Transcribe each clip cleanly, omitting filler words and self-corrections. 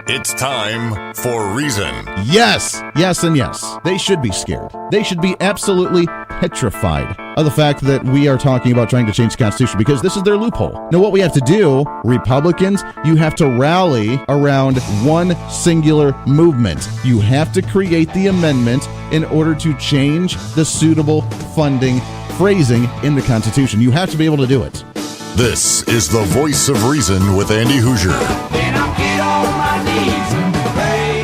It's time for Reason. Yes, and yes. They should be scared. They should be absolutely petrified of the fact that we are talking about trying to change the Constitution because this is their loophole. Now, what we have to do, Republicans, you have to rally around one singular movement. You have to create the amendment in order to change the suitable funding phrasing in the Constitution. You have to be able to do it. This is the Voice of Reason with Andy Hoosier. Then I'll get on my knees and pray.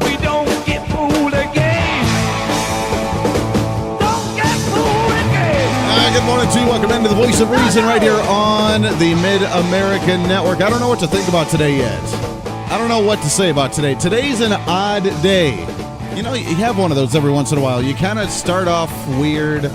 We don't get fooled again. Don't get fooled again. Good morning to you. Welcome into the Voice of Reason right here on the Mid-American Network. I don't know what to think about today yet. I don't know what to say about today. Today's an odd day. You know, you have one of those every once in a while. You kind of start off weird.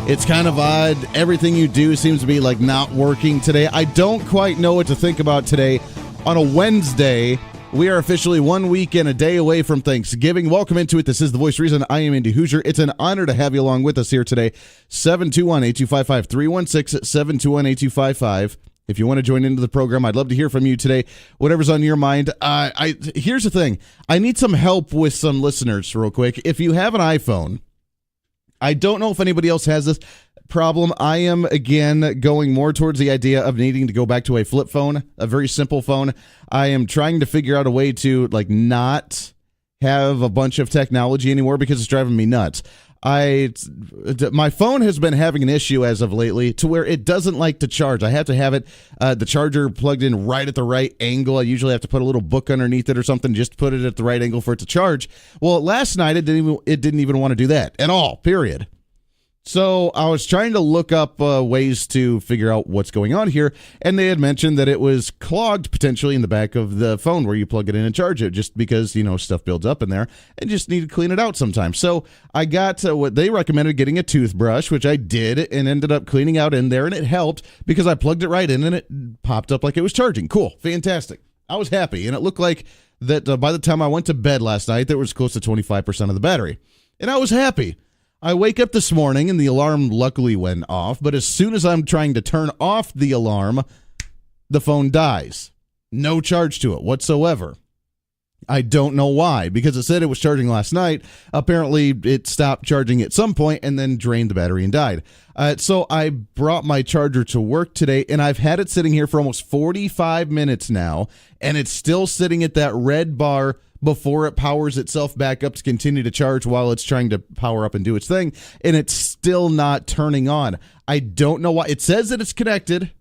It's kind of odd. Everything you do seems to be like not working today. I don't quite know what to think about today. On a Wednesday, we are officially 1 week and a day away from Thanksgiving. Welcome into it. This is The Voice of Reason. I am Andy Hoosier. It's an honor to have you along with us here today. 721-8255, 316-721-8255. If you want to join into the program, I'd love to hear from you today. Whatever's on your mind. Here's the thing. I need some help with some listeners real quick. If you have an iPhone, I don't know if anybody else has this problem. I am, again, going more towards the idea of needing to go back to a flip phone, a very simple phone. I am trying to figure out a way to not have a bunch of technology anymore because it's driving me nuts. My phone has been having an issue as of lately to where it doesn't like to charge. I have to have it, the charger plugged in right at the right angle. I usually have to put a little book underneath it or something just to put it at the right angle for it to charge. Well, last night it didn't even want to do that at all, period. So I was trying to look up ways to figure out what's going on here, and they had mentioned that it was clogged potentially in the back of the phone where you plug it in and charge it, just because, stuff builds up in there and just need to clean it out sometimes. So I got what they recommended, getting a toothbrush, which I did, and ended up cleaning out in there, and it helped because I plugged it right in and it popped up like it was charging. Cool. Fantastic. I was happy, and it looked like that by the time I went to bed last night, there was close to 25% of the battery, and I was happy. I wake up this morning and the alarm luckily went off, but as soon as I'm trying to turn off the alarm, the phone dies. No charge to it whatsoever. I don't know why, because it said it was charging last night. Apparently, it stopped charging at some point and then drained the battery and died. So I brought my charger to work today, and I've had it sitting here for almost 45 minutes now, and it's still sitting at that red bar before it powers itself back up to continue to charge while it's trying to power up and do its thing, and it's still not turning on. I don't know why. It says that it's connected.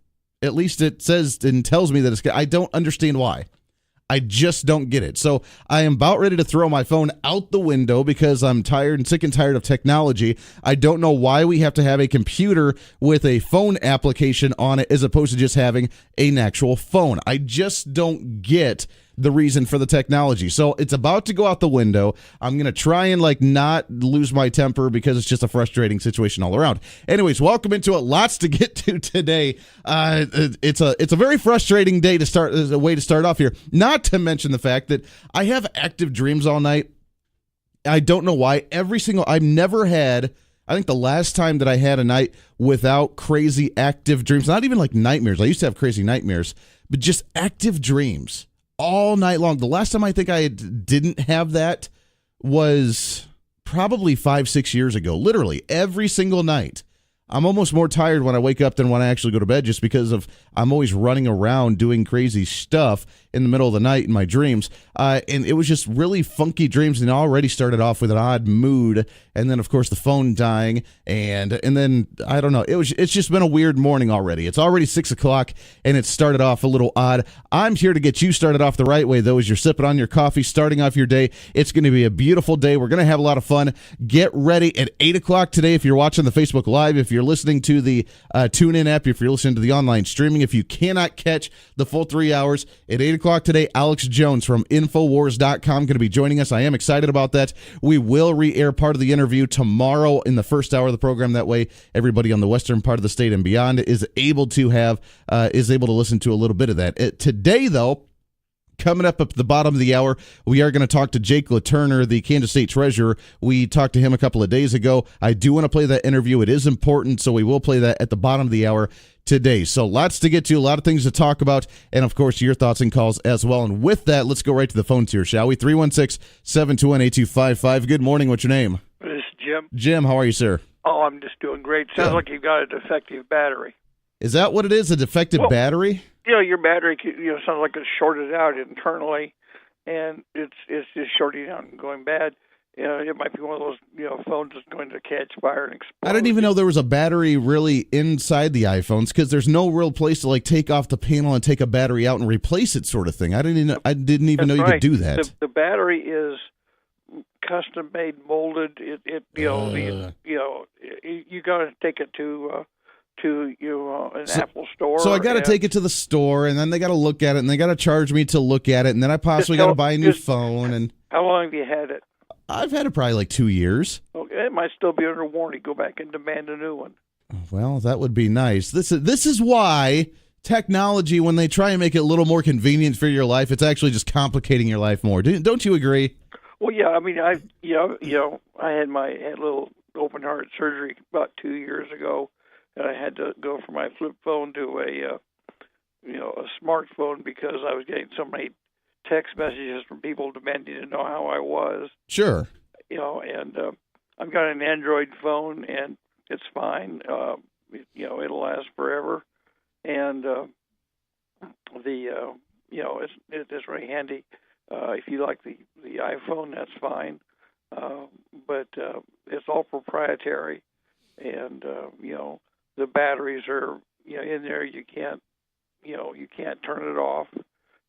At least it says and tells me that it's. I don't understand why. I just don't get it. So I am about ready to throw my phone out the window because I'm sick and tired of technology. I don't know why we have to have a computer with a phone application on it as opposed to just having an actual phone. I just don't get the reason for the technology. So it's about to go out the window. I'm going to try and not lose my temper because it's just a frustrating situation all around. Anyways, welcome into it. Lots to get to today. It's a very frustrating day to start, a way to start off here. Not to mention the fact that I have active dreams all night. I don't know why. I've never had, I think the last time that I had a night without crazy active dreams, not even like nightmares. I used to have crazy nightmares, but just active dreams all night long. The last time I think I didn't have that was probably 5-6 years ago. Literally every single night. I'm almost more tired when I wake up than when I actually go to bed just because I'm always running around doing crazy stuff in the middle of the night in my dreams. And it was just really funky dreams, and it already started off with an odd mood. And then, of course, the phone dying. And then, I don't know. It's just been a weird morning already. It's already 6 o'clock, and it started off a little odd. I'm here to get you started off the right way, though, as you're sipping on your coffee, starting off your day. It's going to be a beautiful day. We're going to have a lot of fun. Get ready at 8 o'clock today if you're watching the Facebook Live, if you're listening to the TuneIn app, if you're listening to the online streaming. If you cannot catch the full 3 hours, at 8 o'clock today, Alex Jones from Infowars.com going to be joining us. I am excited about that. We will re-air part of the interview tomorrow in the first hour of the program. That way, everybody on the western part of the state and beyond is able to listen to a little bit of that. Today, though, Coming up at the bottom of the hour, we are going to talk to Jake LaTurner, the Kansas State treasurer. We talked to him a couple of days ago. I do want to play that interview. It is important, so we will play that at the bottom of the hour today. So lots to get to, a lot of things to talk about, and of course your thoughts and calls as well. And with that, let's go right to the phones here, shall we? 316-721-8255. Good morning. What's your name? This is Jim. Jim, how are you, sir? Oh, I'm just doing great. Sounds like you've got a defective battery. Is that what it is, a defective battery? Your battery, sounds like it's shorted out internally, and it's just shorting out and going bad. It might be one of those, phones that's going to catch fire and explode. I didn't even know there was a battery really inside the iPhones, because there's no real place to take off the panel and take a battery out and replase it, sort of thing. I didn't even know you could do that. The battery is custom made, molded. You got to take it to an Apple store. So I got to take it to the store, and then they got to look at it, and they got to charge me to look at it, and then I possibly got to buy a new phone. And how long have you had it? I've had it probably 2 years. Okay, it might still be under warranty. Go back and demand a new one. Well, that would be nice. This is why technology, when they try and make it a little more convenient for your life, it's actually just complicating your life more. Don't you agree? Well, yeah. I mean, I had little open heart surgery about 2 years ago, and I had to go from my flip phone to a smartphone because I was getting so many text messages from people demanding to know how I was. Sure. And I've got an Android phone, and it's fine. It'll last forever, and it's really handy. If you like the iPhone, that's fine, but it's all proprietary, and the batteries are in there. You can't turn it off.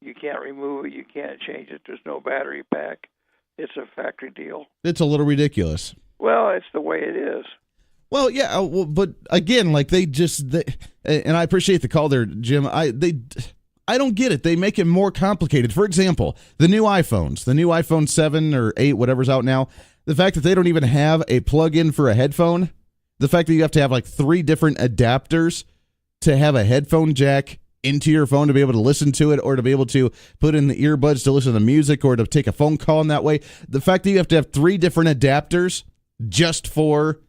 You can't remove it. You can't change it. There's no battery pack. It's a factory deal. It's a little ridiculous. Well, it's the way it is. Well, yeah, but again, and I appreciate the call there, Jim. I don't get it. They make it more complicated. For example, the new iPhones, the new iPhone 7 or 8, whatever's out now, the fact that they don't even have a plug-in for a headphone, the fact that you have to have 3 different adapters to have a headphone jack into your phone to be able to listen to it, or to be able to put in the earbuds to listen to music, or to take a phone call in that way. The fact that you have to have 3 different adapters just for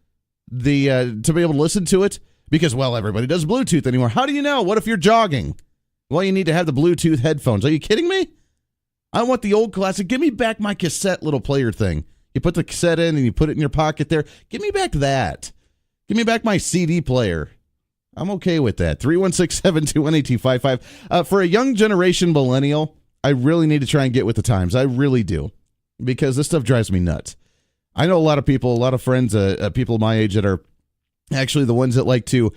the to be able to listen to it, because, well, everybody does Bluetooth anymore. How do you know? What if you're jogging? Well, you need to have the Bluetooth headphones. Are you kidding me? I want the old classic. Give me back my cassette little player thing. You put the cassette in and you put it in your pocket there. Give me back that. Give me back my CD player. I'm okay with that. 316-721-8255. For a young generation millennial, I really need to try and get with the times. I really do, because this stuff drives me nuts. I know a lot of people, a lot of friends, people my age that are actually the ones that like to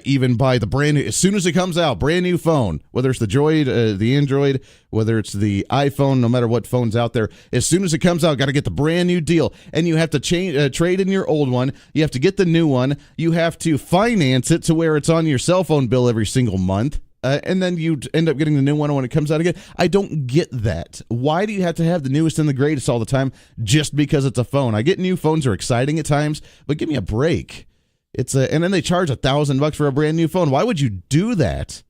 even buy the brand new, as soon as it comes out, brand new phone, whether it's the Droid, the Android, whether it's the iPhone, no matter what phone's out there, as soon as it comes out, got to get the brand new deal. And you have to trade in your old one. You have to get the new one. You have to finance it to where it's on your cell phone bill every single month. And then you end up getting the new one when it comes out again. I don't get that. Why do you have to have the newest and the greatest all the time just because it's a phone? I get new phones are exciting at times, but give me a break. And then they charge $1,000 for a brand new phone. Why would you do that?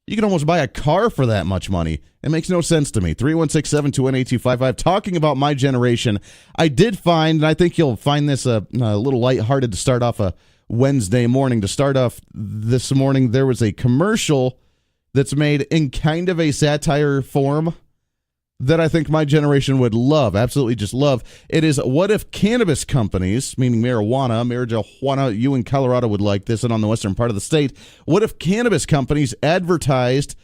You can almost buy a car for that much money. It makes no sense to me. 316-721-8255. Talking about my generation, I did find, and I think you'll find this a little lighthearted to start off a Wednesday morning. To start off this morning, there was a commercial that's made in kind of a satire form that I think my generation would love, absolutely just love. It is, what if cannabis companies, meaning marijuana, you in Colorado would like this, and on the western part of the state, what if cannabis companies advertised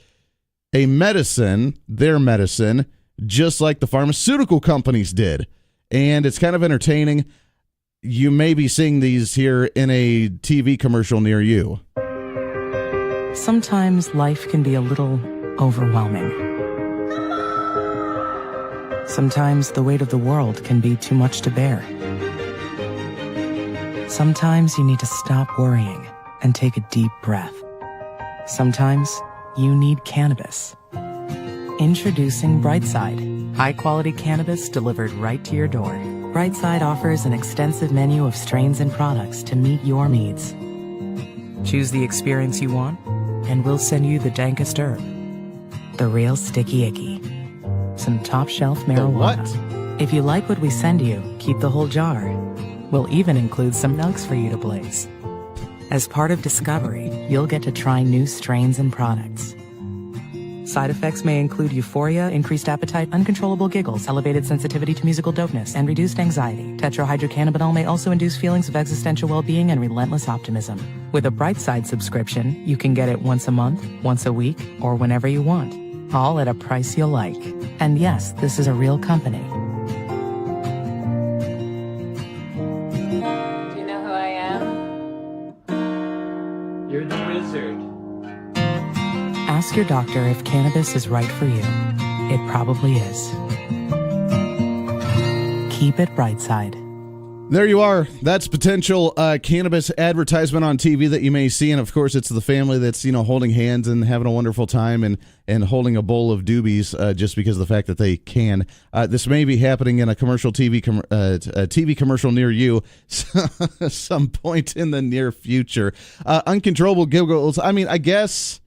a medicine, their medicine, just like the pharmaceutical companies did? And it's kind of entertaining. You may be seeing these here in a TV commercial near you. Sometimes life can be a little overwhelming. Sometimes the weight of the world can be too much to bear. Sometimes you need to stop worrying and take a deep breath. Sometimes you need cannabis. Introducing Brightside, high-quality cannabis delivered right to your door. Brightside offers an extensive menu of strains and products to meet your needs. Choose the experience you want, and we'll send you the dankest herb, the real sticky icky. some top-shelf marijuana. what? If you like what we send you, keep the whole jar. We'll even include some nugs for you to blaze. As part of Discovery, you'll get to try new strains and products. Side effects may include euphoria, increased appetite, uncontrollable giggles, elevated sensitivity to musical dopeness, and reduced anxiety. Tetrahydrocannabinol may also induce feelings of existential well-being and relentless optimism. With a Brightside subscription, you can get it once a month, once a week, or whenever you want, all at a price you'll like. And yes, this is a real company. Do you know who I am? You're the wizard. Ask your doctor if cannabis is right for you. It probably is. Keep it Brightside. There you are. That's potential cannabis advertisement on TV that you may see, and of course, it's the family that's holding hands and having a wonderful time and holding a bowl of doobies just because of the fact that they can. This may be happening in a commercial TV commercial near you some point in the near future. Uncontrollable giggles. I mean, I guess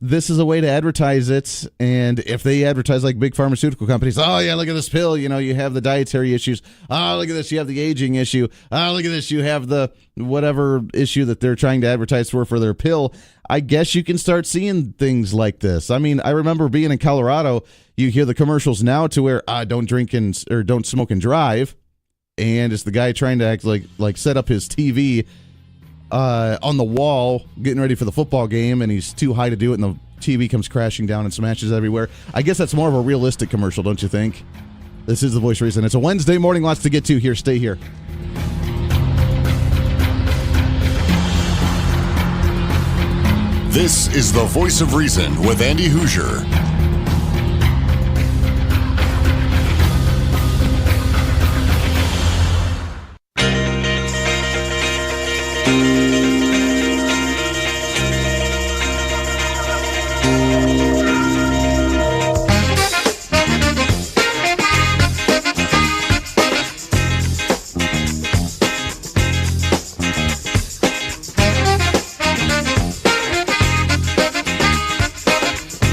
this is a way to advertise it, and if they advertise like big pharmaceutical companies, oh yeah, look at this pill, you have the dietary issues, oh look at this, you have the aging issue, oh look at this, you have the whatever issue that they're trying to advertise for their pill. I guess you can start seeing things like this. I mean, I remember being in Colorado, you hear the commercials now to where don't drink or don't smoke and drive, and it's the guy trying to act like set up his TV on the wall, getting ready for the football game, and he's too high to do it, and the TV comes crashing down and smashes everywhere. I guess that's more of a realistic commercial, don't you think? This is The Voice of Reason. It's a Wednesday morning, lots to get to here. Stay here. This is The Voice of Reason with Andy Hoosier.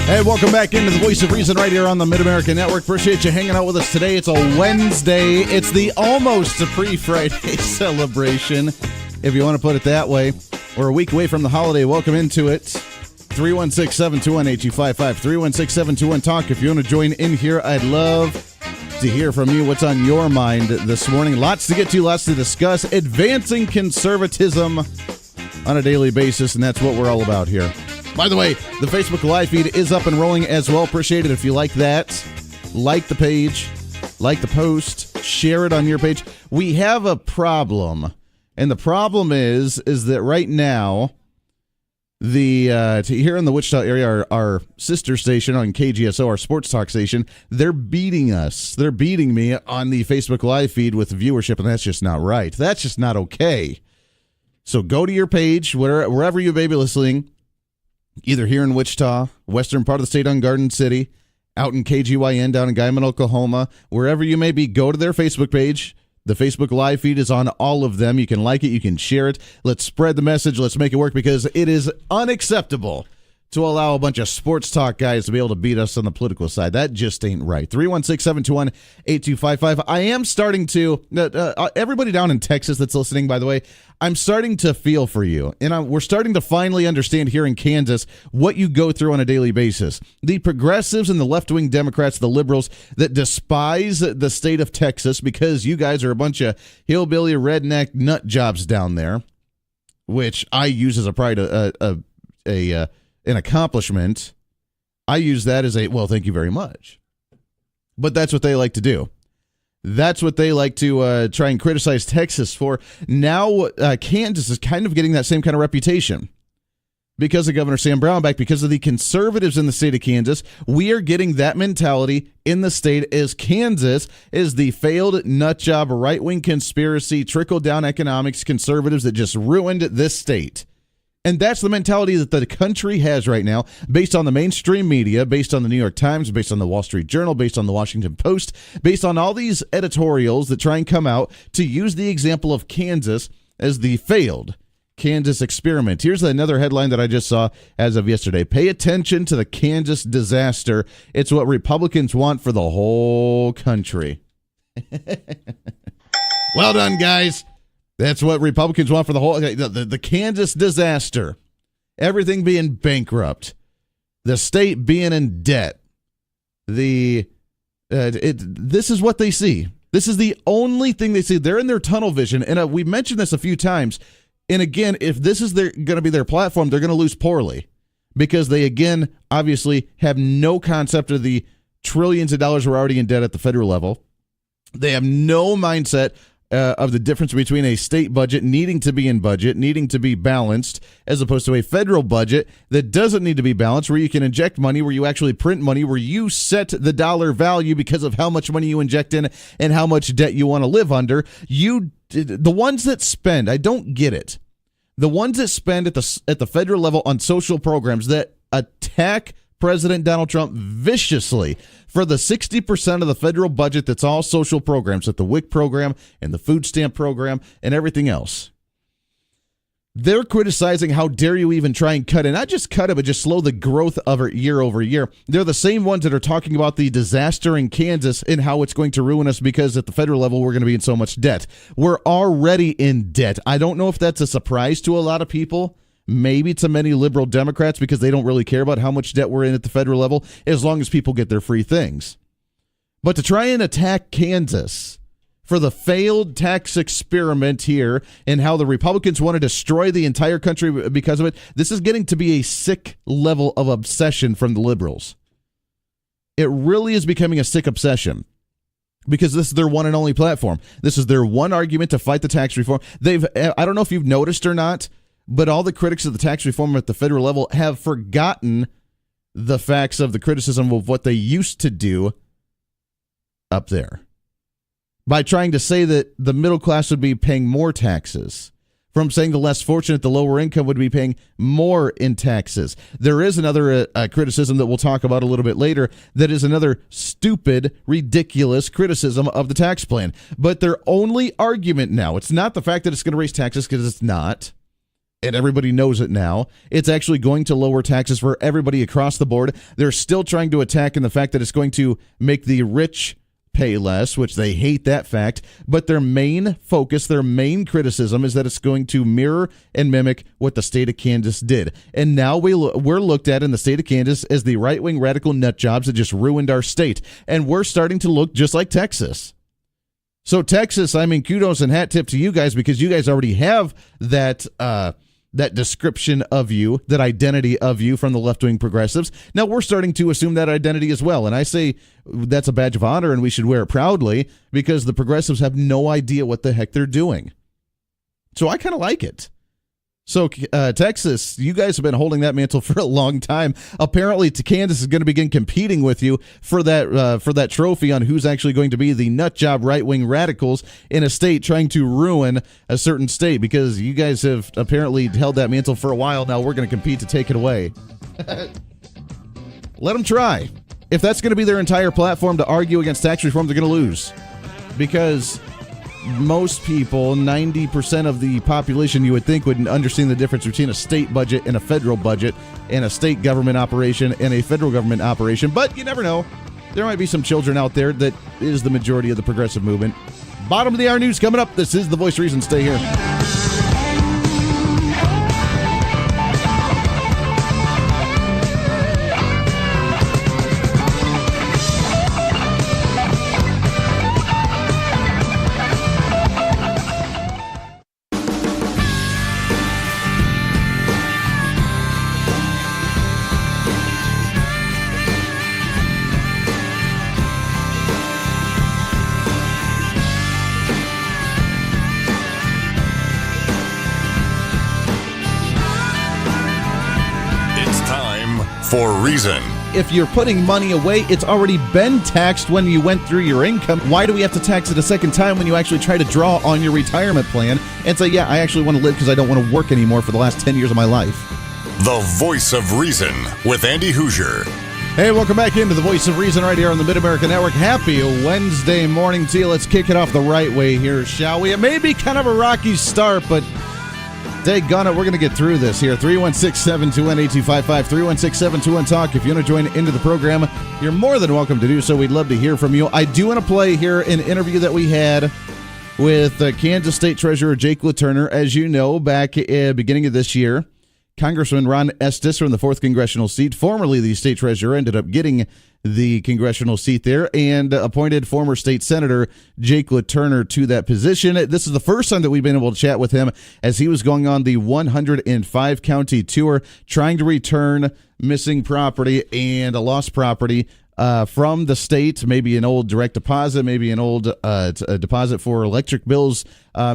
Hey, welcome back into The Voice of Reason right here on the Mid-America Network. Appreciate you hanging out with us today. It's a Wednesday. It's the almost a pre-Friday celebration, if you want to put it that way. We're a week away from the holiday. Welcome into it. 316-721-8255. 316-721-TALK. If you want to join in here, I'd love to hear from you. What's on your mind this morning? Lots to get to, lots to discuss. Advancing conservatism on a daily basis, and that's what we're all about here. By the way, the Facebook Live feed is up and rolling as well. Appreciate it if you like that. Like the page, like the post, share it on your page. We have a problem, and the problem is that right now, here in the Wichita area, our sister station on KGSO, our sports talk station, they're beating us. They're beating me on the Facebook Live feed with viewership, and that's just not right. That's just not okay. So go to your page, wherever you may be listening, either here in Wichita, western part of the state on Garden City, out in KGYN down in Guyman, Oklahoma, wherever you may be, go to their Facebook page. The Facebook Live feed is on all of them. You can like it. You can share it. Let's spread the message. Let's make it work, because it is unacceptable to allow a bunch of sports talk guys to be able to beat us on the political side. That just ain't right. 316-721-8255. I am starting to, everybody down in Texas that's listening, by the way, I'm starting to feel for you. And we're starting to finally understand here in Kansas what you go through on a daily basis. The progressives and the left-wing Democrats, the liberals that despise the state of Texas because you guys are a bunch of hillbilly redneck nut jobs down there, which I use as a pride, an accomplishment. I use that as well, thank you very much. But that's what they like to do. That's what they like to try and criticize Texas for. Now, Kansas is kind of getting that same kind of reputation because of Governor Sam Brownback, because of the conservatives in the state of Kansas. We are getting that mentality in the state, as Kansas is the failed nutjob right-wing conspiracy, trickle-down economics conservatives that just ruined this state. And that's the mentality that the country has right now, based on the mainstream media, based on the New York Times, based on the Wall Street Journal, based on the Washington Post, based on all these editorials that try and come out to use the example of Kansas as the failed Kansas experiment. Here's another headline that I just saw as of yesterday. Pay attention to the Kansas disaster. It's what Republicans want for the whole country. Well done, guys. That's what Republicans want for the whole the Kansas disaster. Everything being bankrupt. The state being in debt. This is what they see. This is the only thing they see. They're in their tunnel vision, and we mentioned this a few times. And again, if this is going to be their platform, they're going to lose poorly because they, again, obviously have no concept of the trillions of dollars we're already in debt at the federal level. They have no mindset of the difference between a state budget needing to be in budget, needing to be balanced, as opposed to a federal budget that doesn't need to be balanced, where you can inject money, where you actually print money, where you set the dollar value because of how much money you inject in and how much debt you want to live under. The ones that spend, I don't get it. The ones that spend at the federal level on social programs that attack President Donald Trump viciously for the 60% of the federal budget that's all social programs, at the WIC program and the food stamp program and everything else. They're criticizing how dare you even try and cut it. Not just cut it, but just slow the growth of it year over year. They're the same ones that are talking about the disaster in Kansas and how it's going to ruin us because at the federal level, we're going to be in so much debt. We're already in debt. I don't know if that's a surprise to a lot of people. Maybe to many liberal Democrats because they don't really care about how much debt we're in at the federal level as long as people get their free things. But to try and attack Kansas for the failed tax experiment here and how the Republicans want to destroy the entire country because of it, this is getting to be a sick level of obsession from the liberals. It really is becoming a sick obsession because this is their one and only platform. This is their one argument to fight the tax reform. I don't know if you've noticed or not, but all the critics of the tax reform at the federal level have forgotten the facts of the criticism of what they used to do up there by trying to say that the middle class would be paying more taxes, from saying the less fortunate, the lower income would be paying more in taxes. There is another criticism that we'll talk about a little bit later that is another stupid, ridiculous criticism of the tax plan. But their only argument now, it's not the fact that it's going to raise taxes, because it's not. And everybody knows it now. It's actually going to lower taxes for everybody across the board. They're still trying to attack in the fact that it's going to make the rich pay less, which they hate that fact. But their main focus, their main criticism is that it's going to mirror and mimic what the state of Kansas did. And now we're looked at in the state of Kansas as the right-wing radical nut jobs that just ruined our state. And we're starting to look just like Texas. So Texas, kudos and hat tip to you guys, because you guys already have that description of you, that identity of you from the left-wing progressives. Now we're starting to assume that identity as well. And I say that's a badge of honor and we should wear it proudly, because the progressives have no idea what the heck they're doing. So I kind of like it. So Texas, you guys have been holding that mantle for a long time. Apparently, Kansas is going to begin competing with you for that trophy on who's actually going to be the nut job right-wing radicals in a state trying to ruin a certain state, because you guys have apparently held that mantle for a while now. We're going to compete to take it away. Let them try. If that's going to be their entire platform to argue against tax reform, they're going to lose, because most people, 90% of the population, you would think, would understand the difference between a state budget and a federal budget, and a state government operation and a federal government operation. But you never know. There might be some children out there that is the majority of the progressive movement. Bottom of the hour news coming up. This is The Voice of Reason. Stay here. For Reason. If you're putting money away, it's already been taxed when you went through your income. Why do we have to tax it a second time when you actually try to draw on your retirement plan and say, yeah, I actually want to live because I don't want to work anymore for the last 10 years of my life? The Voice of Reason with Andy Hoosier. Hey, welcome back into The Voice of Reason right here on the Mid-America Network. Happy Wednesday morning to you. Let's kick it off the right way here, shall we? It may be kind of a rocky start, but Daggone it, we're going to get through this here. 316-721-8255, 316-721-TALK. If you want to join into the program, you're more than welcome to do so. We'd love to hear from you. I do want to play here an interview that we had with Kansas State Treasurer Jake LaTurner. As you know, back at beginning of this year, Congressman Ron Estes from the 4th Congressional seat, formerly the state treasurer, ended up getting the congressional seat there and appointed former state senator Jake LaTurner to that position. This is the first time that we've been able to chat with him as he was going on the 105 county tour, trying to return missing property and a lost property from the state, maybe an old direct deposit, maybe an old deposit for electric bills,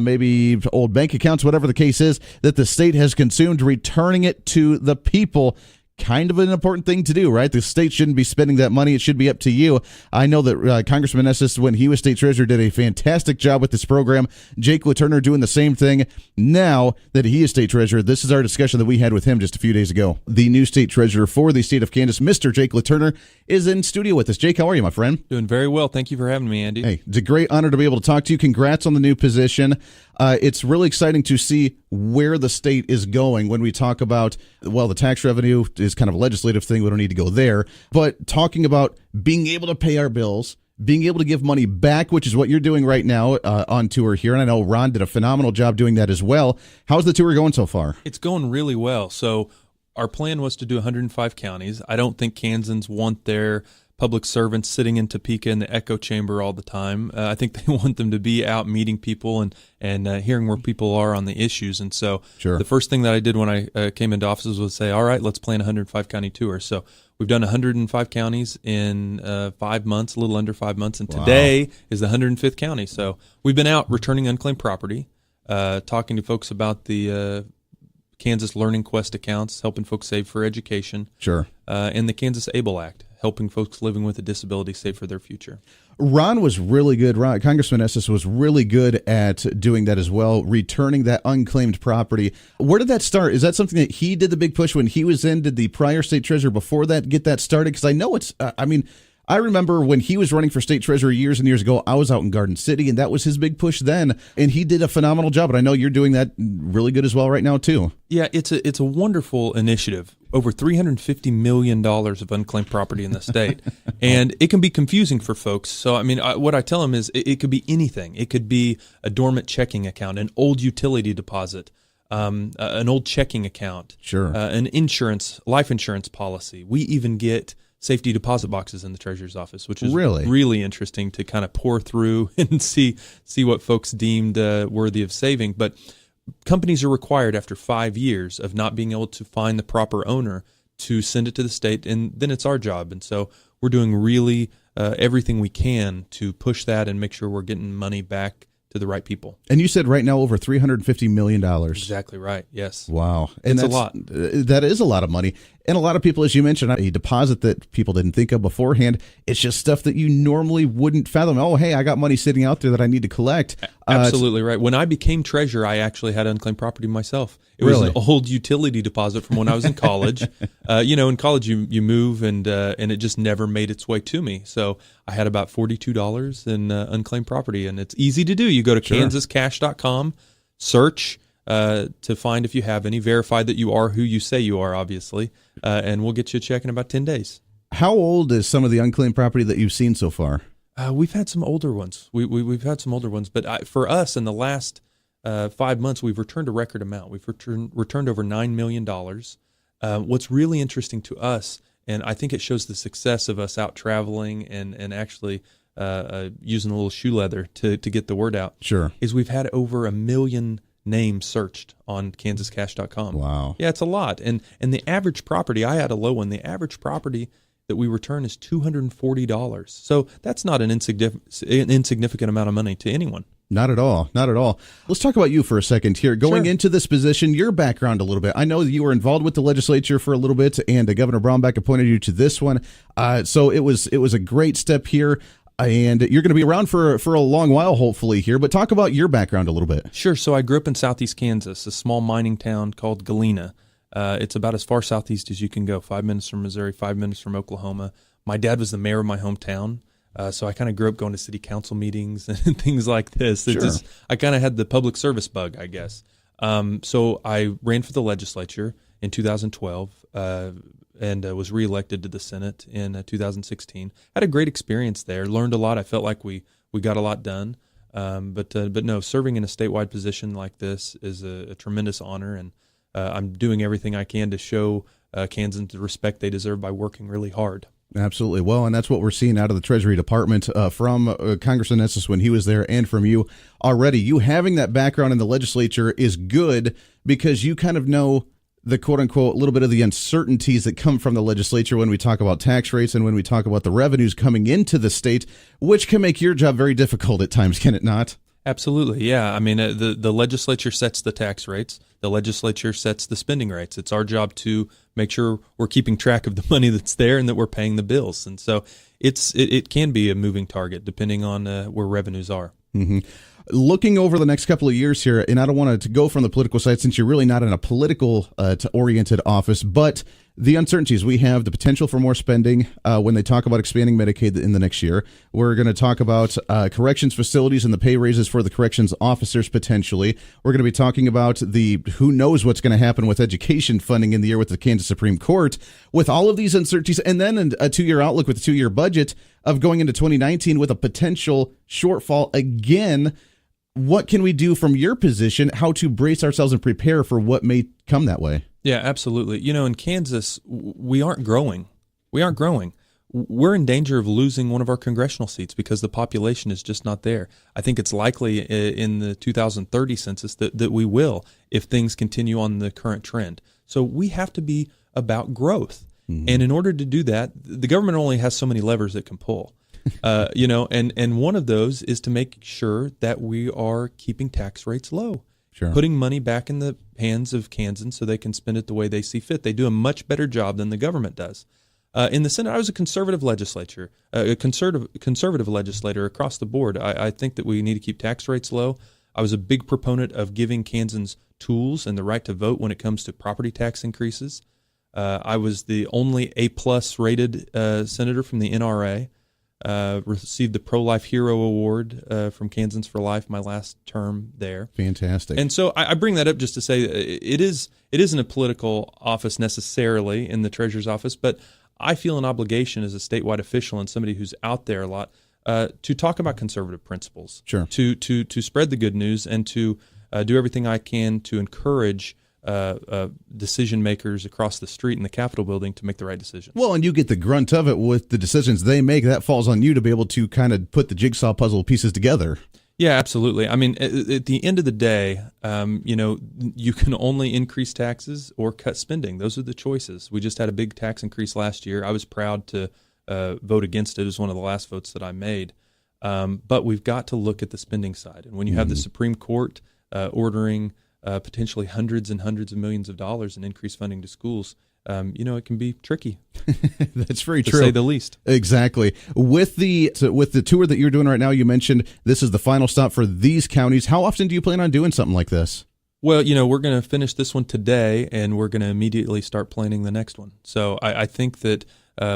maybe old bank accounts, whatever the case is, that the state has consumed, returning it to the people. Kind of an important thing to do, right? The state shouldn't be spending that money. It should be up to you. I know that Congressman Estes, when he was state treasurer, did a fantastic job with this program. Jake LaTurner doing the same thing now that he is state treasurer. This is our discussion that we had with him just a few days ago. The new state treasurer for the state of Kansas, Mr. Jake LaTurner, is in studio with us. Jake, how are you, my friend? Doing very well. Thank you for having me, Andy. Hey, it's a great honor to be able to talk to you. Congrats on the new position. It's really exciting to see where the state is going when we talk about, well, the tax revenue is kind of a legislative thing. We don't need to go there. But talking about being able to pay our bills, being able to give money back, which is what you're doing right now on tour here. And I know Ron did a phenomenal job doing that as well. How's the tour going so far? It's going really well. So our plan was to do 105 counties. I don't think Kansans want their public servants sitting in Topeka in the echo chamber all the time. I think they want them to be out meeting people and hearing where people are on the issues. And so The first thing that I did when I came into office was say, all right, let's plan a 105 county tour. So we've done 105 counties in 5 months, a little under 5 months. And today is the 105th county. So we've been out returning unclaimed property, talking to folks about the Kansas Learning Quest accounts, helping folks save for education. And the Kansas ABLE Act, helping folks living with a disability save for their future. Ron was really good. Congressman Estes was really good at doing that as well, returning that unclaimed property. Where did that start? Is that something that he did the big push when he was in? Did the prior state treasurer before that get that started? Because I know it's, I remember when he was running for state treasurer years and years ago, I was out in Garden City, and that was his big push then, and he did a phenomenal job. But I know you're doing that really good as well right now, too. Yeah, it's a wonderful initiative. Over $350 million of unclaimed property in the state. And it can be confusing for folks. So, what I tell them is it could be anything. It could be a dormant checking account, an old utility deposit, an old checking account, an life insurance policy. We even get safety deposit boxes in the treasurer's office, which is really interesting to kind of pour through and see what folks deemed worthy of saving. But companies are required after 5 years of not being able to find the proper owner to send it to the state, and then it's our job. And so we're doing really everything we can to push that and make sure we're getting money back to the right people. And you said right now over $350 million. Exactly right, yes. Wow. And it's a lot. That is a lot of money. And a lot of people, as you mentioned, a deposit that people didn't think of beforehand. It's just stuff that you normally wouldn't fathom. Oh, hey, I got money sitting out there that I need to collect. Absolutely right. When I became treasurer, I actually had unclaimed property myself. It was an old utility deposit from when I was in college. In college you move and it just never made its way to me. So I had about $42 in unclaimed property, and it's easy to do. You go to kansascash.com, search to find if you have any, verify that you are who you say you are, obviously, and we'll get you a check in about 10 days. How old is some of the unclaimed property that you've seen so far? We've had some older ones. We've had some older ones, but for us in the last 5 months, we've returned a record amount. We've returned over $9 million. What's really interesting to us, and I think it shows the success of us out traveling and actually using a little shoe leather to get the word out, is we've had over 1 million names searched on kansascash.com. Wow. Yeah, it's a lot. And the average property, I had a low one, the average property that we return is $240. So that's not an insignificant amount of money to anyone. Not at all. Not at all. Let's talk about you for a second here. Going into this position, your background a little bit. I know you were involved with the legislature for a little bit, and Governor Brownback appointed you to this one. So it was a great step here. And you're going to be around for a long while, hopefully, here. But talk about your background a little bit. Sure. So I grew up in southeast Kansas, a small mining town called Galena. It's about as far southeast as you can go, 5 minutes from Missouri, 5 minutes from Oklahoma. My dad was the mayor of my hometown, so I kind of grew up going to city council meetings and things like this. I kind of had the public service bug, I guess. So I ran for the legislature in 2012 and was reelected to the Senate in 2016. Had a great experience there. Learned a lot. I felt like we got a lot done. But no, serving in a statewide position like this is a tremendous honor, and I'm doing everything I can to show Kansans the respect they deserve by working really hard. Absolutely. Well, and that's what we're seeing out of the Treasury Department from Congressman Estes when he was there, and from you already. You having that background in the legislature is good because you kind of know the quote-unquote little bit of the uncertainties that come from the legislature when we talk about tax rates and when we talk about the revenues coming into the state, which can make your job very difficult at times, can it not? Absolutely, yeah. I mean, the legislature sets the tax rates. The legislature sets the spending rates. It's our job to make sure we're keeping track of the money that's there and that we're paying the bills. And so it can be a moving target depending on where revenues are. Mm-hmm. Looking over the next couple of years here, and I don't want to go from the political side since you're really not in a political oriented office, but the uncertainties. We have the potential for more spending when they talk about expanding Medicaid in the next year. We're going to talk about corrections facilities and the pay raises for the corrections officers potentially. We're going to be talking about the who knows what's going to happen with education funding in the year with the Kansas Supreme Court. With all of these uncertainties, and then a 2-year outlook with a 2-year budget of going into 2019 with a potential shortfall again. What can we do from your position, how to brace ourselves and prepare for what may come that way? Yeah, absolutely. You know, in Kansas, we aren't growing. We're in danger of losing one of our congressional seats because the population is just not there. I think it's likely in the 2030 census that we will if things continue on the current trend. So we have to be about growth. Mm-hmm. And in order to do that, the government only has so many levers it can pull. And one of those is to make sure that we are keeping tax rates low, putting money back in the hands of Kansans so they can spend it the way they see fit. They do a much better job than the government does. In the Senate, I was a conservative legislator across the board. I think that we need to keep tax rates low. I was a big proponent of giving Kansans tools and the right to vote when it comes to property tax increases. I was the only A-plus rated senator from the NRA. Received the Pro-Life Hero Award from Kansans for Life my last term there. Fantastic. And so I bring that up just to say it isn't a political office necessarily in the Treasurer's office, but I feel an obligation as a statewide official and somebody who's out there a lot to talk about conservative principles, to spread the good news, and to do everything I can to encourage decision makers across the street in the Capitol building to make the right decisions. Well, and you get the grunt of it with the decisions they make. That falls on you to be able to kind of put the jigsaw puzzle pieces together. Yeah, absolutely. I mean, at the end of the day, you can only increase taxes or cut spending. Those are the choices. We just had a big tax increase last year. I was proud to vote against it. It was one of the last votes that I made. But we've got to look at the spending side. And when you have the Supreme Court ordering potentially hundreds and hundreds of millions of dollars in increased funding to schools, it can be tricky. That's very to true. say the least. Exactly. With the tour that you're doing right now, you mentioned this is the final stop for these counties. How often do you plan on doing something like this? Well, we're going to finish this one today, and we're going to immediately start planning the next one. So I think that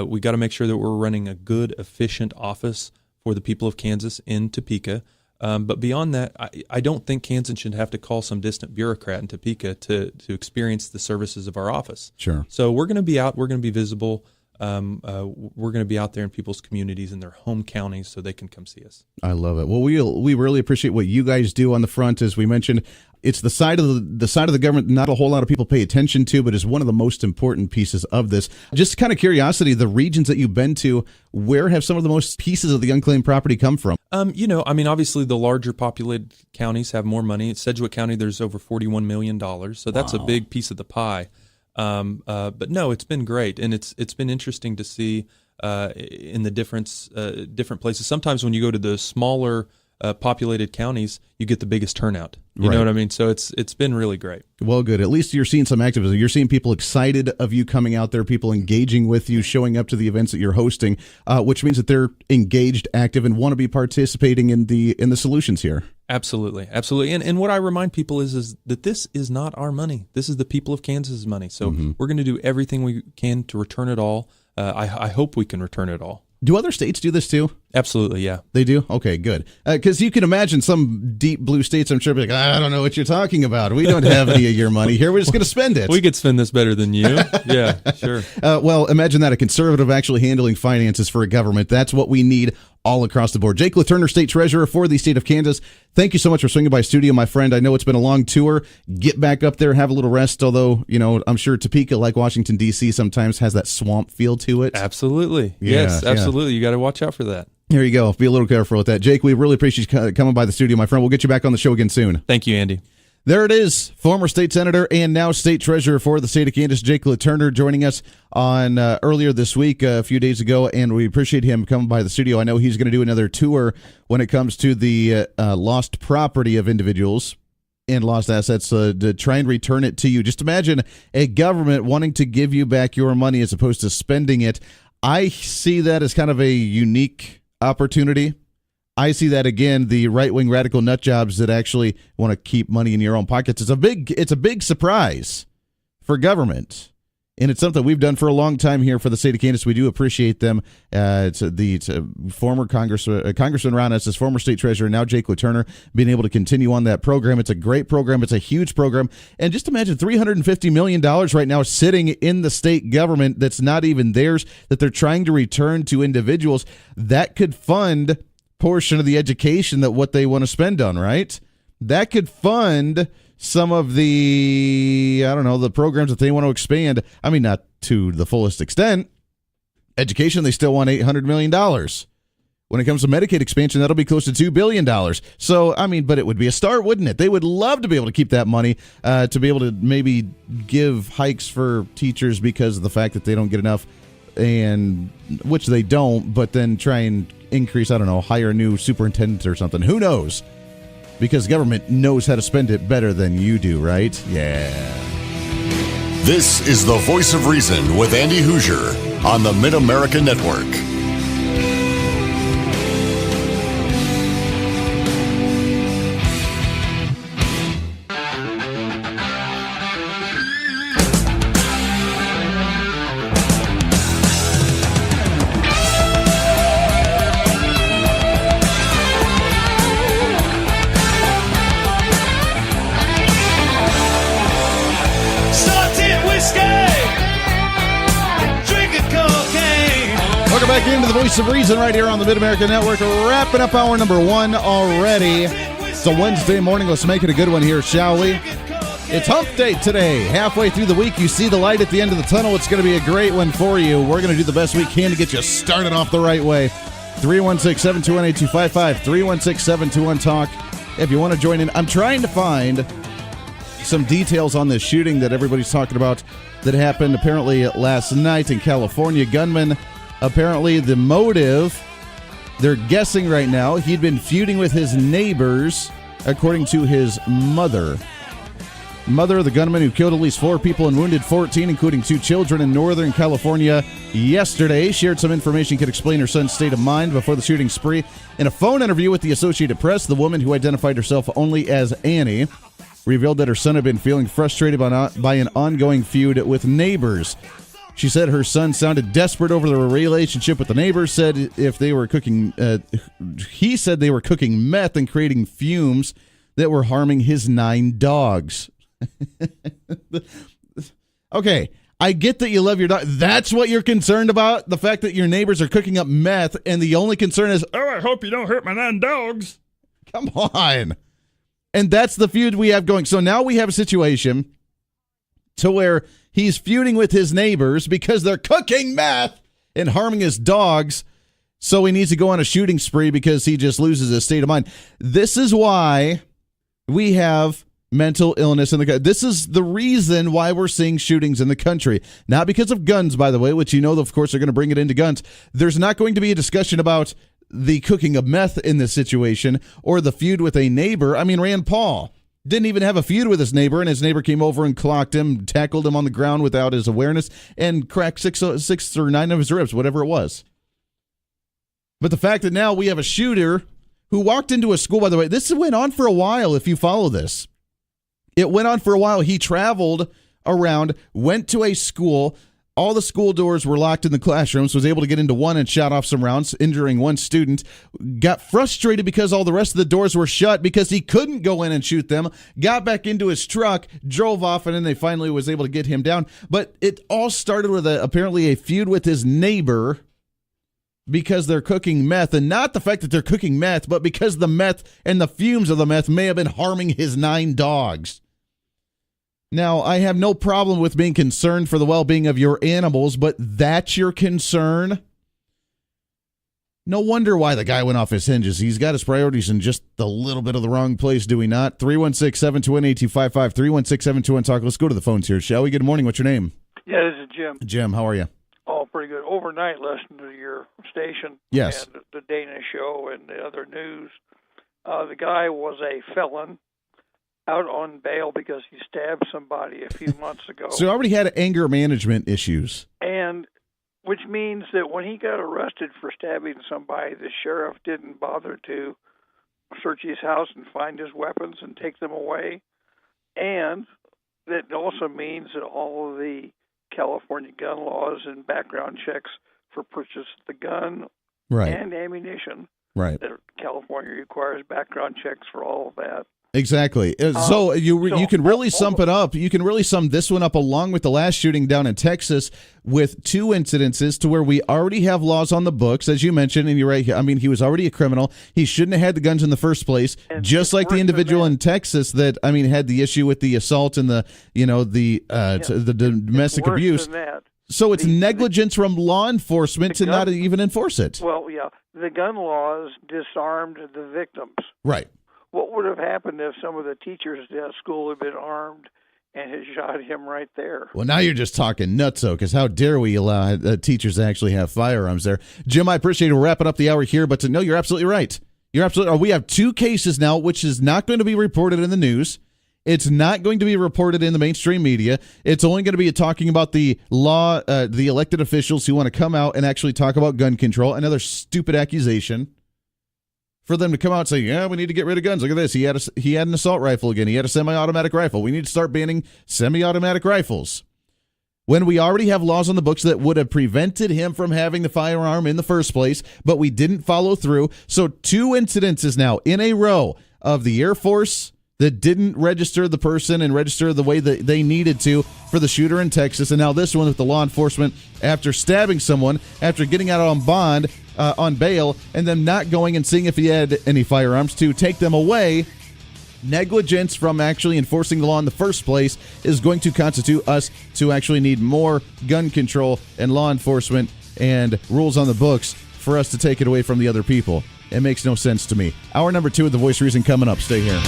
we got to make sure that we're running a good, efficient office for the people of Kansas in Topeka. But beyond that, I don't think Kansans should have to call some distant bureaucrat in Topeka to experience the services of our office. Sure. So we're going to be out. We're going to be visible. We're going to be out there in people's communities in their home counties so they can come see us. I love it. Well, we really appreciate what you guys do on the front. As we mentioned, it's the side of the government not a whole lot of people pay attention to, but is one of the most important pieces of this. Just kind of curiosity, the regions that you've been to, where have some of the most pieces of the unclaimed property come from? Obviously the larger populated counties have more money. In Sedgwick County, there's over $41 million, so that's a big piece of the pie. But no, it's been great, and it's been interesting to see in the different places. Sometimes when you go to the smaller populated counties, you get the biggest turnout. You know what I mean? So it's been really great. Well, good. At least you're seeing some activism. You're seeing people excited of you coming out there, people engaging with you, showing up to the events that you're hosting, which means that they're engaged, active, and want to be participating in the solutions here. Absolutely. And what I remind people is that this is not our money. This is the people of Kansas's money. So we're going to do everything we can to return it all. I hope we can return it all. Do other states do this too? Absolutely, yeah. They do? Okay, good. Because you can imagine some deep blue states, I'm sure, be like, I don't know what you're talking about. We don't have any of your money here. We're just going to spend it. We could spend this better than you. Yeah, sure. Well, imagine that, a conservative actually handling finances for a government. That's what we need all across the board. Jake LaTurner, State Treasurer for the state of Kansas. Thank you so much for swinging by studio, my friend. I know it's been a long tour. Get back up there, have a little rest, although, I'm sure Topeka, like Washington, D.C., sometimes has that swamp feel to it. Absolutely. Yes, absolutely. You got to watch out for that. There you go. Be a little careful with that. Jake, we really appreciate you coming by the studio, my friend. We'll get you back on the show again soon. Thank you, Andy. There it is. Former state senator and now state treasurer for the state of Kansas, Jake LaTurner, joining us on earlier this week, a few days ago, and we appreciate him coming by the studio. I know he's going to do another tour when it comes to the lost property of individuals and lost assets to try and return it to you. Just imagine a government wanting to give you back your money as opposed to spending it. I see that as kind of a unique opportunity. I see that, again, the right-wing radical nut jobs that actually want to keep money in your own pockets. It's a big surprise for government, and it's something we've done for a long time here for the state of Kansas. We do appreciate them. It's former Congressman Ron Estes, former state treasurer, now Jake LaTurner, being able to continue on that program. It's a great program. It's a huge program. And just imagine $350 million right now sitting in the state government that's not even theirs, that they're trying to return to individuals. That could fund portion of the education that what they want to spend on, right? That could fund some of the, the programs that they want to expand. I mean, not to the fullest extent. Education, they still want $800 million. When it comes to Medicaid expansion, that'll be close to $2 billion. So, but it would be a start, wouldn't it? They would love to be able to keep that money, to be able to maybe give hikes for teachers because of the fact that they don't get enough, and which they don't, but then try and increase, hire a new superintendent or something. Who knows? Because government knows how to spend it better than you do, right? Yeah. This is the Voice of Reason with Andy Hoosier on the Mid-America Network. Back into the Voice of Reason right here on the Mid-America Network. Wrapping up hour number 1 already. It's a Wednesday morning. Let's make it a good one here, shall we? It's hump day today. Halfway through the week, you see the light at the end of the tunnel. It's going to be a great one for you. We're going to do the best we can to get you started off the right way. 316-721-8255, 316-721-TALK. If you want to join in, I'm trying to find some details on this shooting that everybody's talking about that happened apparently last night in California. Gunman, apparently the motive, they're guessing right now, he'd been feuding with his neighbors, according to his mother. Mother of the gunman who killed at least 4 people and wounded 14, including 2 children in Northern California yesterday, shared some information could explain her son's state of mind before the shooting spree. In a phone interview with the Associated Press, the woman, who identified herself only as Annie, revealed that her son had been feeling frustrated by an ongoing feud with neighbors. She said her son sounded desperate over the relationship with the neighbors, said if they were cooking, he said they were cooking meth and creating fumes that were harming his 9 dogs. Okay, I get that you love your dog. That's what you're concerned about? The fact that your neighbors are cooking up meth, and the only concern is, I hope you don't hurt my 9 dogs. Come on. And that's the feud we have going. So now we have a situation to where he's feuding with his neighbors because they're cooking meth and harming his dogs. So he needs to go on a shooting spree because he just loses his state of mind. This is why we have mental illness in the country. This is the reason why we're seeing shootings in the country. Not because of guns, by the way, which of course, are going to bring it into guns. There's not going to be a discussion about the cooking of meth in this situation or the feud with a neighbor. Rand Paul didn't even have a feud with his neighbor, and his neighbor came over and clocked him, tackled him on the ground without his awareness, and cracked 6 or 9 of his ribs, whatever it was. But the fact that now we have a shooter who walked into a school, by the way, this went on for a while if you follow this. It went on for a while. He traveled around, went to a school, All the school doors were locked in the classrooms, was able to get into one and shot off some rounds, injuring one student. Got frustrated because all the rest of the doors were shut because he couldn't go in and shoot them. Got back into his truck, drove off, and then they finally was able to get him down. But it all started with apparently a feud with his neighbor because they're cooking meth, and not the fact that they're cooking meth, but because the meth and the fumes of the meth may have been harming his 9 dogs. Now, I have no problem with being concerned for the well-being of your animals, but that's your concern? No wonder why the guy went off his hinges. He's got his priorities in just a little bit of the wrong place, do we not? 316-721-8255, 316-721-TALK. Let's go to the phones here, shall we? Good morning. What's your name? Yeah, this is Jim. Jim, how are you? Oh, pretty good. Overnight, listening to your station. Yes. And the Dana show and the other news. The guy was a felon out on bail because he stabbed somebody a few months ago. So he already had anger management issues. And which means that when he got arrested for stabbing somebody, the sheriff didn't bother to search his house and find his weapons and take them away. And that also means that all of the California gun laws and background checks for purchase of the gun and ammunition, right? That California requires background checks for all of that. Exactly. So you can really sum it up. You can really sum this one up along with the last shooting down in Texas with 2 incidences to where we already have laws on the books, as you mentioned, and you're right. I mean, he was already a criminal. He shouldn't have had the guns in the first place, and just like the individual in Texas that, I mean, had the issue with the assault and the domestic abuse. So it's negligence from law enforcement to not even enforce it. Well, yeah, the gun laws disarmed the victims. Right. What would have happened if some of the teachers at that school had been armed and had shot him right there? Well, now you're just talking nutso, because how dare we allow teachers to actually have firearms there? Jim, I appreciate it. We're wrapping up the hour here, but no, you're absolutely right. We have 2 cases now, which is not going to be reported in the news. It's not going to be reported in the mainstream media. It's only going to be talking about the law, the elected officials who want to come out and actually talk about gun control. Another stupid accusation. For them to come out and say, yeah, we need to get rid of guns. Look at this. He had an assault rifle again. He had a semi-automatic rifle. We need to start banning semi-automatic rifles. When we already have laws on the books that would have prevented him from having the firearm in the first place, but we didn't follow through. So 2 incidences now in a row of the Air Force that didn't register the person and register the way that they needed to for the shooter in Texas. And now this one with the law enforcement after stabbing someone, after getting out on bond, on bail, and then not going and seeing if he had any firearms to take them away. Negligence from actually enforcing the law in the first place is going to constitute us to actually need more gun control and law enforcement and rules on the books for us to take it away from the other people. It makes no sense to me. Hour number 2 of The Voice of Reason coming up. Stay here.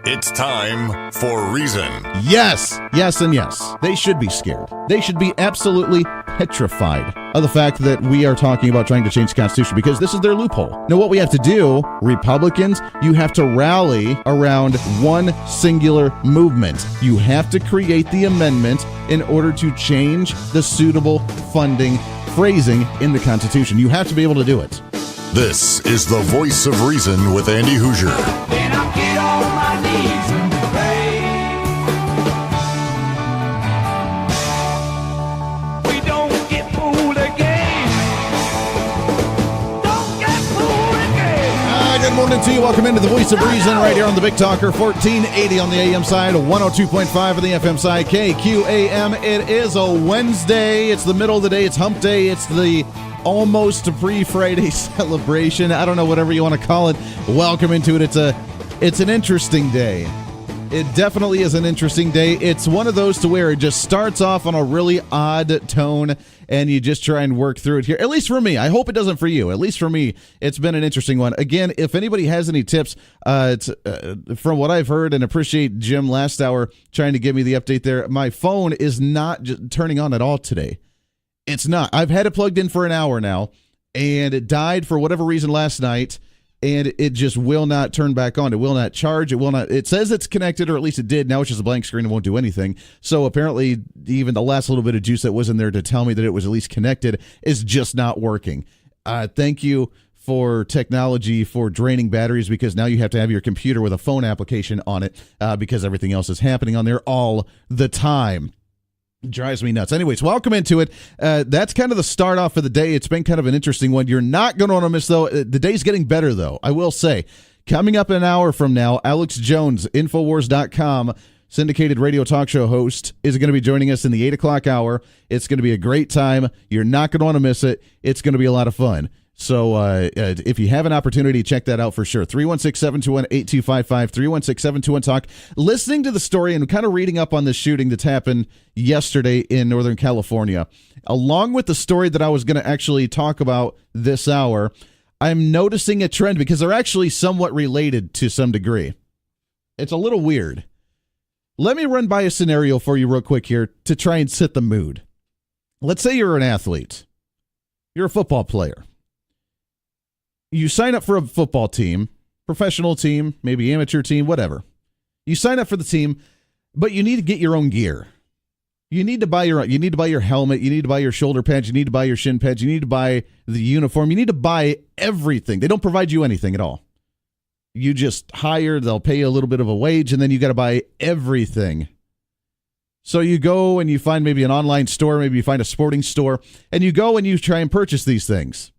It's time for Reason. Yes, yes, and yes. They should be scared. They should be absolutely petrified of the fact that we are talking about trying to change the Constitution because this is their loophole. Now, what we have to do, Republicans, you have to rally around one singular movement. You have to create the amendment in order to change the suitable funding phrasing in the Constitution. You have to be able to do it. This is the Voice of Reason with Andy Hoosier. Then I'll get on my knees and pray. We don't get fooled again. Don't get fooled again. Good morning to you. Welcome into the Voice of Reason right here on the Big Talker, 1480 on the AM side, 102.5 on the FM side, KQAM. It is a Wednesday. It's the middle of the day. It's hump day. It's the almost a pre-Friday celebration. I don't know, whatever you want to call it. Welcome into it. It's an interesting day. It definitely is an interesting day. It's one of those to where it just starts off on a really odd tone, and you just try and work through it here. At least for me. I hope it doesn't for you. At least for me, it's been an interesting one. Again, if anybody has any tips, from what I've heard, and appreciate Jim last hour trying to give me the update there, my phone is not just turning on at all today. It's not. I've had it plugged in for an hour now, and it died for whatever reason last night, and it just will not turn back on. It will not charge. It will not. It says it's connected, or at least it did. Now it's just a blank screen and won't do anything. So apparently, even the last little bit of juice that was in there to tell me that it was at least connected is just not working. Thank you for technology for draining batteries, because now you have to have your computer with a phone application on it because everything else is happening on there all the time. Drives me nuts. Anyways, welcome into it. That's kind of the start off of the day. It's been kind of an interesting one. You're not going to want to miss, though. The day's getting better, though, I will say. Coming up in an hour from now, Alex Jones, Infowars.com, syndicated radio talk show host, is going to be joining us in the 8 o'clock hour. It's going to be a great time. You're not going to want to miss it. It's going to be a lot of fun. So if you have an opportunity, check that out for sure. 316-721-8255, 316-721-TALK. Listening to the story and kind of reading up on this shooting that's happened yesterday in Northern California, along with the story that I was going to actually talk about this hour, I'm noticing a trend because they're actually somewhat related to some degree. It's a little weird. Let me run by a scenario for you real quick here to try and set the mood. Let's say you're an athlete. You're a football player. You sign up for a football team, professional team, maybe amateur team, whatever. You sign up for the team, but you need to get your own gear. You need to buy your helmet, you need to buy your shoulder pads, you need to buy your shin pads, you need to buy the uniform, you need to buy everything. They don't provide you anything at all. You just hire, they'll pay you a little bit of a wage, and then you got to buy everything. So you go and you find maybe an online store, maybe you find a sporting store, and you go and you try and purchase these things.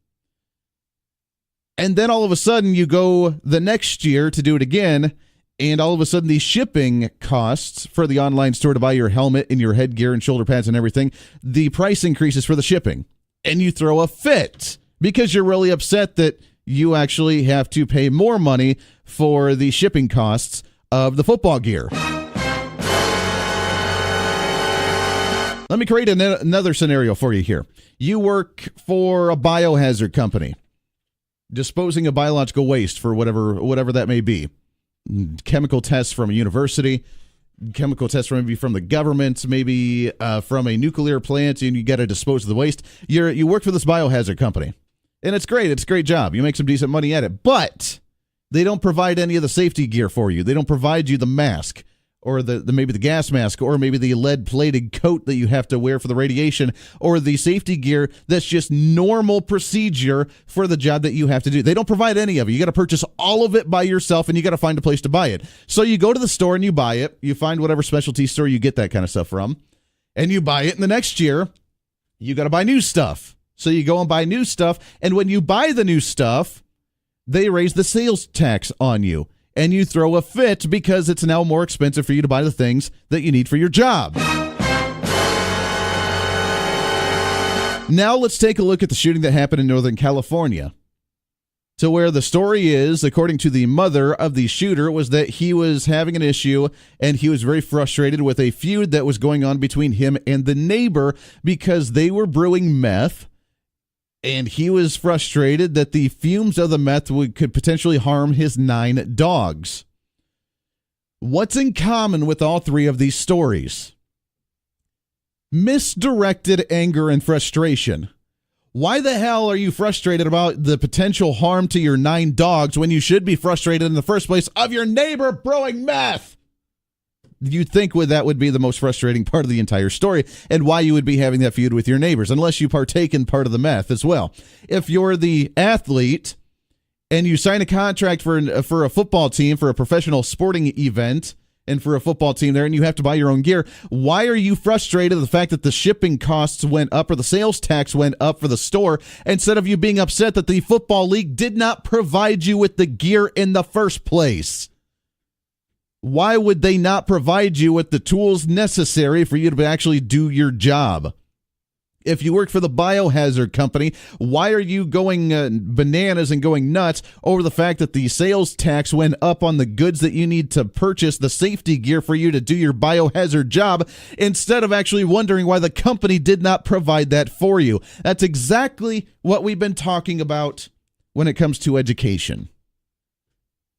And then all of a sudden you go the next year to do it again, and all of a sudden the shipping costs for the online store to buy your helmet and your headgear and shoulder pads and everything, the price increases for the shipping. And you throw a fit because you're really upset that you actually have to pay more money for the shipping costs of the football gear. Let me create another scenario for you here. You work for a biohazard company, disposing of biological waste for whatever that may be. Chemical tests from a university, chemical tests from the government, maybe from a nuclear plant, and you got to dispose of the waste. You work for this biohazard company, and it's great. It's a great job. You make some decent money at it, but they don't provide any of the safety gear for you. They don't provide you the mask, or maybe the gas mask, or maybe the lead-plated coat that you have to wear for the radiation, or the safety gear that's just normal procedure for the job that you have to do. They don't provide any of it. You got to purchase all of it by yourself, and you got to find a place to buy it. So you go to the store and you buy it. You find whatever specialty store you get that kind of stuff from, and you buy it. And the next year, you got to buy new stuff. So you go and buy new stuff, and when you buy the new stuff, they raise the sales tax on you. And you throw a fit because it's now more expensive for you to buy the things that you need for your job. Now let's take a look at the shooting that happened in Northern California. To where the story is, according to the mother of the shooter, was that he was having an issue and he was very frustrated with a feud that was going on between him and the neighbor because they were brewing meth. And he was frustrated that the fumes of the meth could potentially harm his 9 dogs. What's in common with all 3 of these stories? Misdirected anger and frustration. Why the hell are you frustrated about the potential harm to your 9 dogs when you should be frustrated in the first place of your neighbor brewing meth? You'd think that would be the most frustrating part of the entire story, and why you would be having that feud with your neighbors, unless you partake in part of the meth as well. If you're the athlete and you sign a contract for a football team, for a professional sporting event, and for a football team there, and you have to buy your own gear, why are you frustrated at the fact that the shipping costs went up or the sales tax went up for the store, instead of you being upset that the football league did not provide you with the gear in the first place? Why would they not provide you with the tools necessary for you to actually do your job? If you work for the biohazard company, why are you going bananas and going nuts over the fact that the sales tax went up on the goods that you need to purchase the safety gear for you to do your biohazard job, instead of actually wondering why the company did not provide that for you? That's exactly what we've been talking about when it comes to education.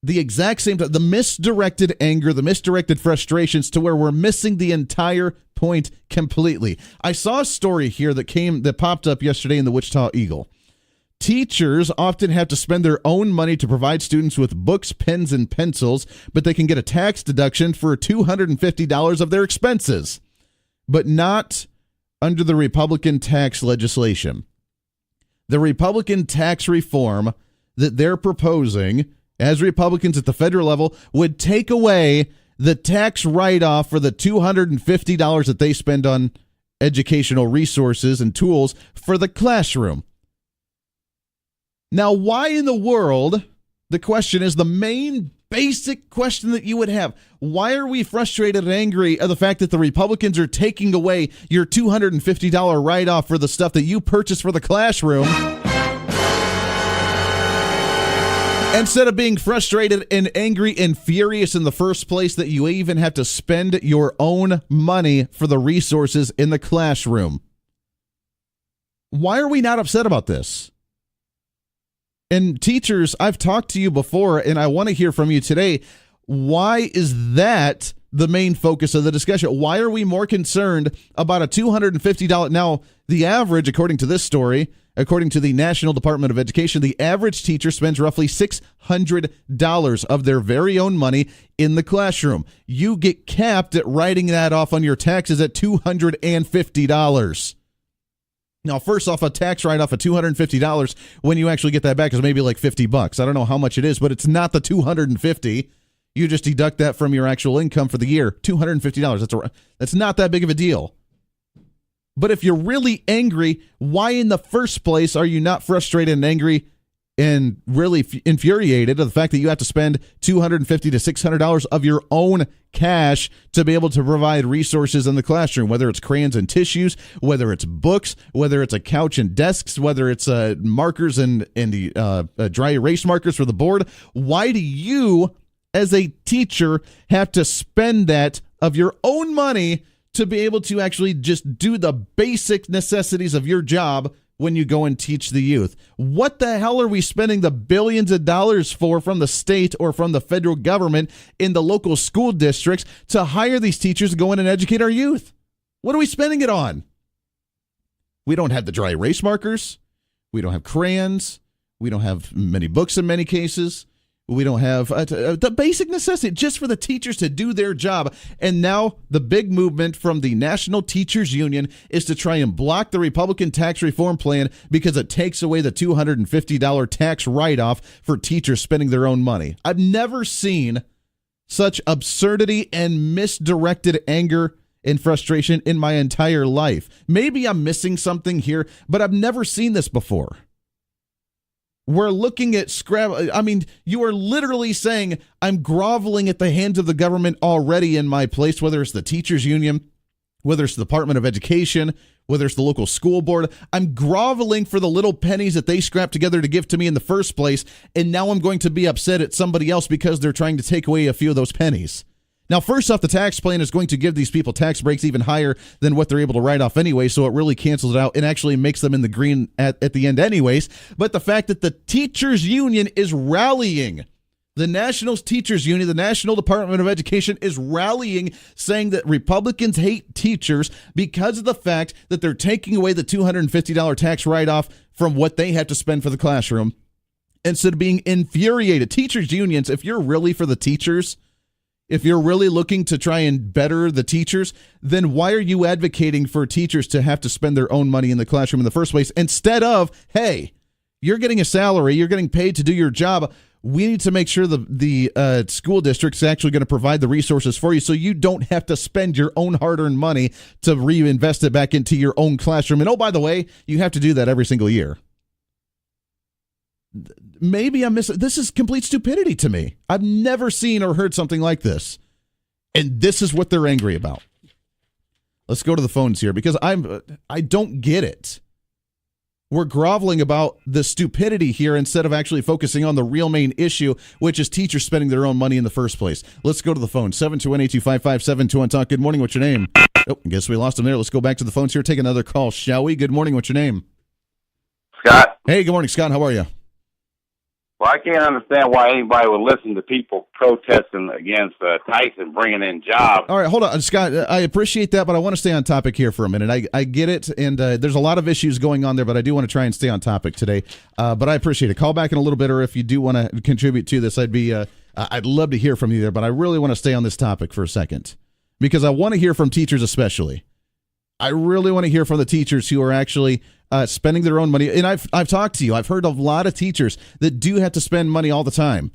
The exact same, the misdirected anger, the misdirected frustrations, to where we're missing the entire point completely. I saw a story here that popped up yesterday in the Wichita Eagle. Teachers often have to spend their own money to provide students with books, pens, and pencils, but they can get a tax deduction for $250 of their expenses, but not under the Republican tax legislation. the Republican tax reform that they're proposing as Republicans at the federal level would take away the tax write-off for the $250 that they spend on educational resources and tools for the classroom. Now, why in the world, the question is the main basic question that you would have. Why are we frustrated and angry at the fact that the Republicans are taking away your $250 write-off for the stuff that you purchased for the classroom? Instead of being frustrated and angry and furious in the first place that you even have to spend your own money for the resources in the classroom. Why are we not upset about this? And teachers, I've talked to you before, and I want to hear from you today. Why is that the main focus of the discussion? Why are we more concerned about a $250? Now, the average, according to this story, according to the National Department of Education, the average teacher spends roughly $600 of their very own money in the classroom. You get capped at writing that off on your taxes at $250. Now, first off, a tax write-off of $250 when you actually get that back is maybe like $50. I don't know how much it is, but it's not the $250. You just deduct that from your actual income for the year. $250. That's not that big of a deal. But if you're really angry, why in the first place are you not frustrated and angry and really infuriated at the fact that you have to spend $250 to $600 of your own cash to be able to provide resources in the classroom, whether it's crayons and tissues, whether it's books, whether it's a couch and desks, whether it's markers and dry erase markers for the board? Why do you, as a teacher, have to spend that of your own money to be able to actually just do the basic necessities of your job when you go and teach the youth? What the hell are we spending the billions of dollars for from the state or from the federal government in the local school districts to hire these teachers to go in and educate our youth? What are we spending it on? We don't have the dry erase markers. We don't have crayons. We don't have many books in many cases. We don't have the basic necessity just for the teachers to do their job. And now the big movement from the National Teachers Union is to try and block the Republican tax reform plan because it takes away the $250 tax write-off for teachers spending their own money. I've never seen such absurdity and misdirected anger and frustration in my entire life. Maybe I'm missing something here, but I've never seen this before. We're looking at you are literally saying I'm groveling at the hands of the government already in my place, whether it's the teachers union, whether it's the Department of Education, whether it's the local school board. I'm groveling for the little pennies that they scrapped together to give to me in the first place, and now I'm going to be upset at somebody else because they're trying to take away a few of those pennies. Now, first off, the tax plan is going to give these people tax breaks even higher than what they're able to write off anyway, so it really cancels it out and actually makes them in the green at the end anyways. But the fact that the teachers union is rallying, the National Teachers Union, the National Department of Education is rallying, saying that Republicans hate teachers because of the fact that they're taking away the $250 tax write-off from what they have to spend for the classroom, instead of being infuriated. Teachers unions, if you're really for the teachers, if you're really looking to try and better the teachers, then why are you advocating for teachers to have to spend their own money in the classroom in the first place instead of, hey, you're getting a salary, you're getting paid to do your job. We need to make sure the school district's actually going to provide the resources for you so you don't have to spend your own hard-earned money to reinvest it back into your own classroom. And oh, by the way, you have to do that every single year. Maybe I'm missing. This is complete stupidity to me. I've never seen or heard something like this. And this is what they're angry about. Let's go to the phones here because I don't get it. We're groveling about the stupidity here instead of actually focusing on the real main issue, which is teachers spending their own money in the first place. Let's go to the phone. 721-825-5721 Talk. Good morning. What's your name? Oh, I guess we lost him there. Let's go back to the phones here. Take another call, shall we? Good morning. What's your name? Scott. Hey, good morning, Scott. How are you? Well, I can't understand why anybody would listen to people protesting against Tyson bringing in jobs. All right, hold on, Scott. I appreciate that, but I want to stay on topic here for a minute. I get it, and there's a lot of issues going on there, but I do want to try and stay on topic today. But I appreciate it. Call back in a little bit, or if you do want to contribute to this, I'd love to hear from you there, but I really want to stay on this topic for a second because I want to hear from teachers especially. I really want to hear from the teachers who are actually spending their own money. And I've talked to you. I've heard of a lot of teachers that do have to spend money all the time.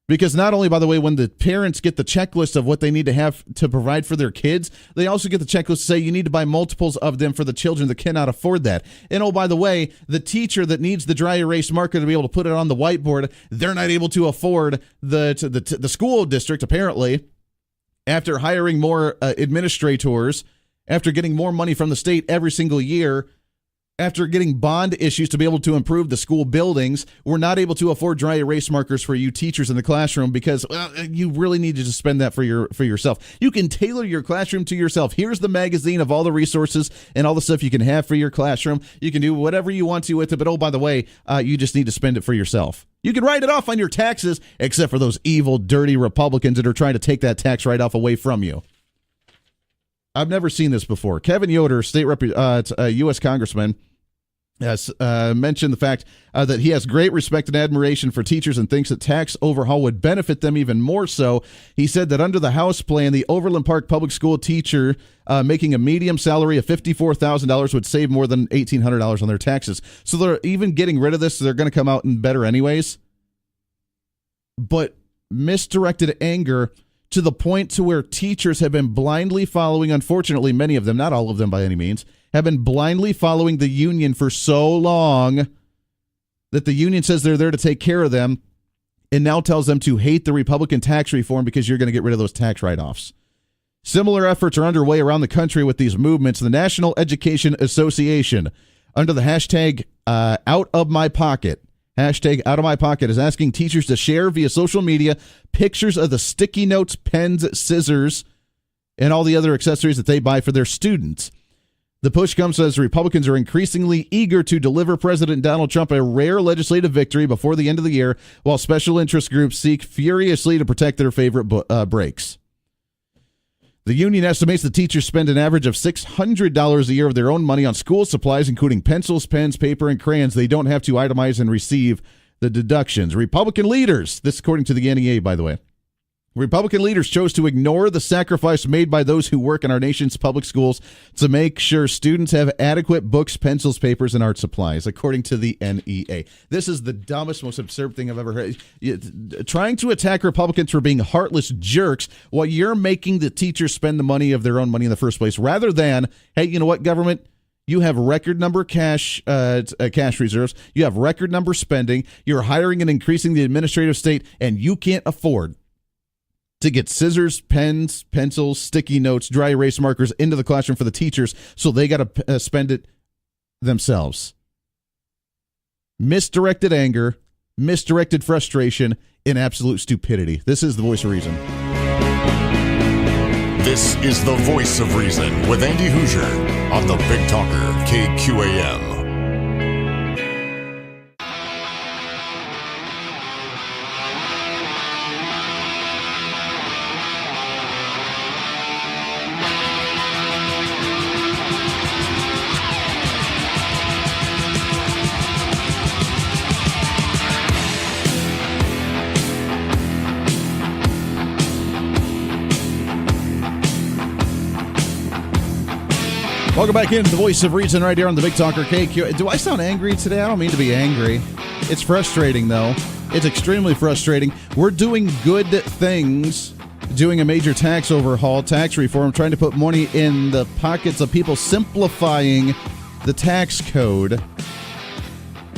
Because not only, by the way, when the parents get the checklist of what they need to have to provide for their kids, they also get the checklist to say you need to buy multiples of them for the children that cannot afford that. And oh, by the way, the teacher that needs the dry erase marker to be able to put it on the whiteboard, they're not able to afford the school district, apparently, after hiring more administrators, after getting more money from the state every single year, after getting bond issues to be able to improve the school buildings, we're not able to afford dry erase markers for you teachers in the classroom because you really need to just spend that for yourself. You can tailor your classroom to yourself. Here's the magazine of all the resources and all the stuff you can have for your classroom. You can do whatever you want to with it, but oh, by the way, you just need to spend it for yourself. You can write it off on your taxes, except for those evil, dirty Republicans that are trying to take that tax write-off away from you. I've never seen this before. Kevin Yoder, U.S. Congressman, has mentioned the fact that he has great respect and admiration for teachers and thinks that tax overhaul would benefit them even more so. He said that under the House plan, the Overland Park public school teacher making a medium salary of $54,000 would save more than $1,800 on their taxes. So they're even getting rid of this. So they're going to come out and better anyways. But misdirected anger to the point to where teachers have been blindly following, unfortunately, many of them, not all of them by any means, have been blindly following the union for so long that the union says they're there to take care of them and now tells them to hate the Republican tax reform because you're going to get rid of those tax write-offs. Similar efforts are underway around the country with these movements. The National Education Association, under the hashtag Out of My Pocket, hashtag Out of My Pocket, is asking teachers to share via social media pictures of the sticky notes, pens, scissors, and all the other accessories that they buy for their students. The push comes as Republicans are increasingly eager to deliver President Donald Trump a rare legislative victory before the end of the year, while special interest groups seek furiously to protect their favorite breaks. The union estimates that teachers spend an average of $600 a year of their own money on school supplies, including pencils, pens, paper, and crayons. They don't have to itemize and receive the deductions. Republican leaders, this according to the NEA, by the way, Republican leaders chose to ignore the sacrifice made by those who work in our nation's public schools to make sure students have adequate books, pencils, papers, and art supplies, according to the NEA. This is the dumbest, most absurd thing I've ever heard. Trying to attack Republicans for being heartless jerks while you're making the teachers spend the money of their own money in the first place, rather than, hey, you know what, government? You have record number cash reserves. You have record number spending. You're hiring and increasing the administrative state, and you can't afford to get scissors, pens, pencils, sticky notes, dry erase markers into the classroom for the teachers, so they got to spend it themselves. Misdirected anger, misdirected frustration, and absolute stupidity. This is the voice of reason. This is the voice of reason with Andy Hoosier on the Big Talker KQAM. Welcome back into the voice of reason right here on the Big Talker KQ. Do I sound angry today? I don't mean to be angry. It's frustrating, though. It's extremely frustrating. We're doing good things, doing a major tax overhaul, tax reform, trying to put money in the pockets of people, simplifying the tax code.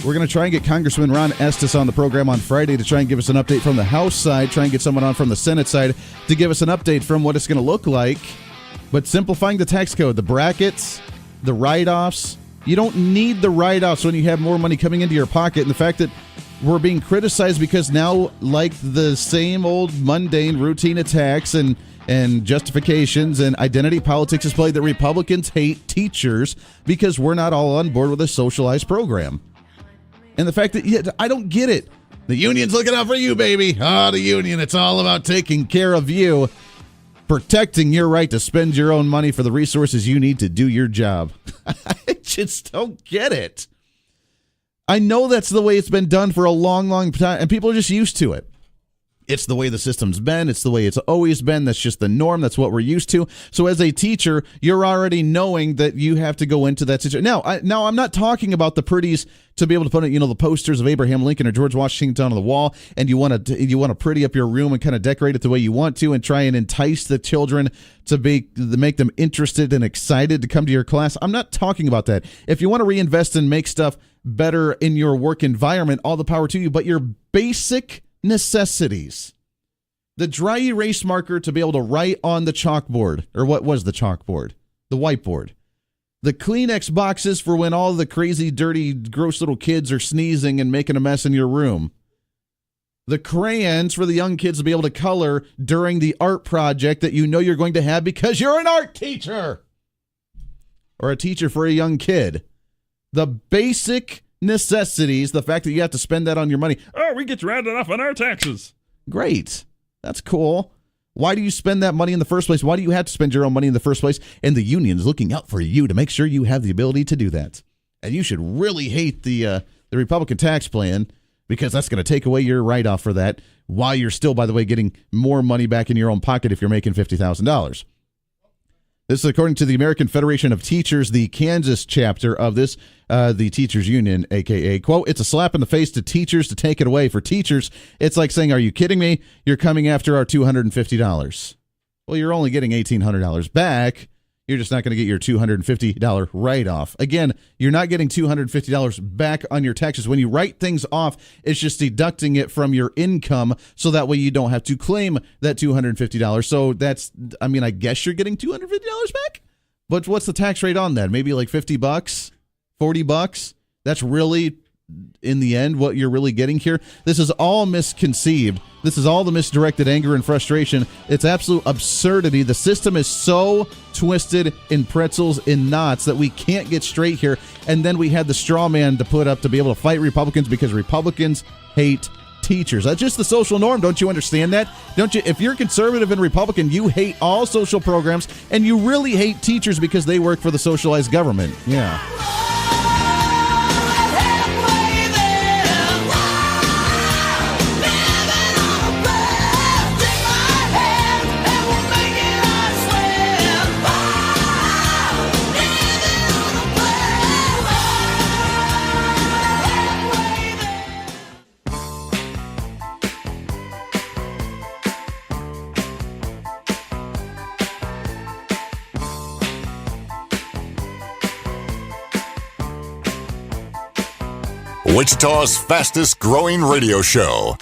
We're going to try and get Congressman Ron Estes on the program on Friday to try and give us an update from the House side, try and get someone on from the Senate side to give us an update from what it's going to look like. But simplifying the tax code, the brackets, the write-offs, you don't need the write-offs when you have more money coming into your pocket. And the fact that we're being criticized because now, like the same old mundane routine attacks and justifications and identity politics is played, that Republicans hate teachers because we're not all on board with a socialized program. And the fact that, I don't get it. The union's looking out for you, baby. The union, it's all about taking care of you. Protecting your right to spend your own money for the resources you need to do your job. I just don't get it. I know that's the way it's been done for a long, long time, and people are just used to it. It's the way the system's been. It's the way it's always been. That's just the norm. That's what we're used to. So as a teacher, you're already knowing that you have to go into that situation. Now, I'm not talking about the pretties to be able to put, the posters of Abraham Lincoln or George Washington on the wall, and you want to pretty up your room and kind of decorate it the way you want to, and try and entice the children to make them interested and excited to come to your class. I'm not talking about that. If you want to reinvest and make stuff better in your work environment, all the power to you. But your basic necessities, the dry erase marker to be able to write on the chalkboard, or what was the chalkboard? The whiteboard. The Kleenex boxes for when all the crazy, dirty, gross little kids are sneezing and making a mess in your room. The crayons for the young kids to be able to color during the art project that you know you're going to have because you're an art teacher or a teacher for a young kid. The basic necessities, the fact that you have to spend that on your money. Oh, we get rounded off on our taxes. Great. That's cool. Why do you spend that money in the first place? Why do you have to spend your own money in the first place? And the union is looking out for you to make sure you have the ability to do that. And you should really hate the Republican tax plan, because that's going to take away your write-off for that, while you're still, by the way, getting more money back in your own pocket if you're making $50,000. This is according to the American Federation of Teachers, the Kansas chapter of this, the teachers union, a.k.a., quote, it's a slap in the face to teachers to take it away. For teachers, it's like saying, are you kidding me? You're coming after our $250. Well, you're only getting $1,800 back. You're just not going to get your $250 write-off. Again, you're not getting $250 back on your taxes. When you write things off, it's just deducting it from your income, so that way you don't have to claim that $250. So that's, I guess you're getting $250 back? But what's the tax rate on that? Maybe like $50, $40? That's really, in the end, what you're really getting here. This is all misconceived. This is all the misdirected anger and frustration. It's absolute absurdity. The system is so twisted in pretzels, in knots, that we can't get straight here. And then we had the straw man to put up to be able to fight Republicans, because Republicans hate teachers. That's just the social norm. Don't you understand that? Don't you? If you're conservative and Republican, you hate all social programs, and you really hate teachers because they work for the socialized government. Yeah. Wichita's fastest growing radio show.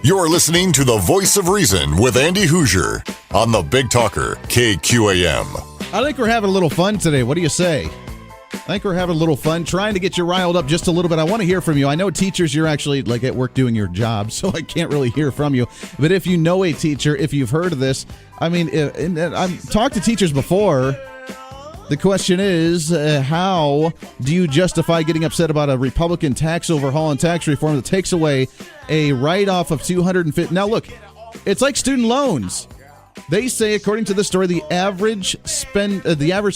You're listening to the Voice of Reason with Andy Hoosier on the Big Talker, KQAM. I think we're having a little fun today. What do you say? I think we're having a little fun, trying to get you riled up just a little bit. I want to hear from you. I know teachers, you're actually like at work doing your job, so I can't really hear from you. But if you know a teacher, if you've heard of this, I've talked to teachers before. The question is, how do you justify getting upset about a Republican tax overhaul and tax reform that takes away a write-off of $250? Now, look, it's like student loans. They say, according to this story, the average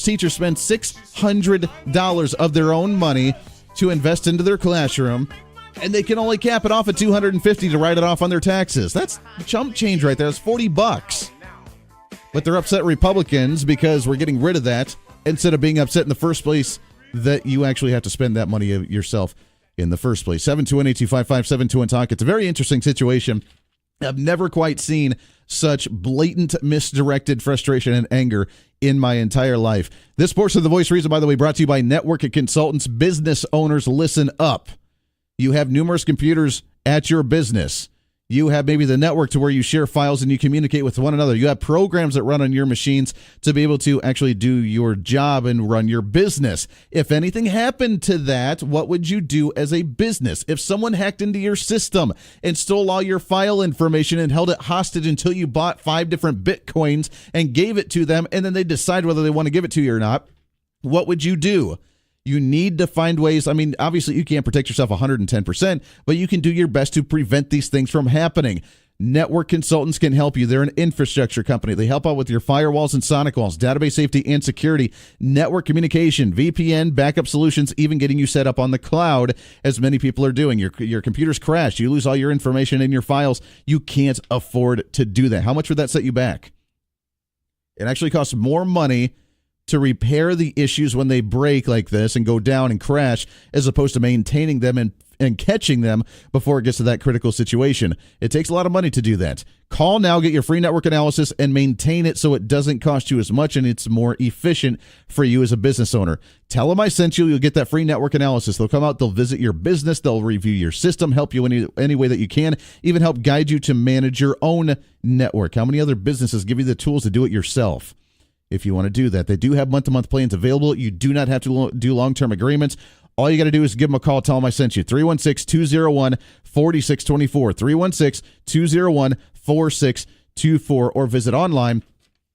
teacher spends $600 of their own money to invest into their classroom, and they can only cap it off at $250 to write it off on their taxes. That's chump change right there. That's $40. But they're upset Republicans because we're getting rid of that, instead of being upset in the first place that you actually have to spend that money yourself in the first place. 721-8255-721-TALK. It's a very interesting situation. I've never quite seen such blatant, misdirected frustration and anger in my entire life. This portion of The Voice of Reason, by the way, brought to you by Network of Consultants. Business owners, listen up. You have numerous computers at your business. You have maybe the network to where you share files and you communicate with one another. You have programs that run on your machines to be able to actually do your job and run your business. If anything happened to that, what would you do as a business? If someone hacked into your system and stole all your file information and held it hostage until you bought 5 different Bitcoins and gave it to them, and then they decide whether they want to give it to you or not, what would you do? You need to find ways. Obviously, you can't protect yourself 110%, but you can do your best to prevent these things from happening. Network Consultants can help you. They're an infrastructure company. They help out with your firewalls and sonic walls, database safety and security, network communication, VPN, backup solutions, even getting you set up on the cloud, as many people are doing. Your computers crash. You lose all your information in your files. You can't afford to do that. How much would that set you back? It actually costs more money to repair the issues when they break like this and go down and crash, as opposed to maintaining them and catching them before it gets to that critical situation. It takes a lot of money to do that. Call now, get your free network analysis, and maintain it so it doesn't cost you as much and it's more efficient for you as a business owner. Tell them I sent you. You'll get that free network analysis. They'll come out, they'll visit your business, they'll review your system, help you any way that you can, even help guide you to manage your own network. How many other businesses give you the tools to do it yourself? If you want to do that, they do have month-to-month plans available. You do not have to do long-term agreements. All you got to do is give them a call. Tell them I sent you. 316-201-4624. 316-201-4624. Or visit online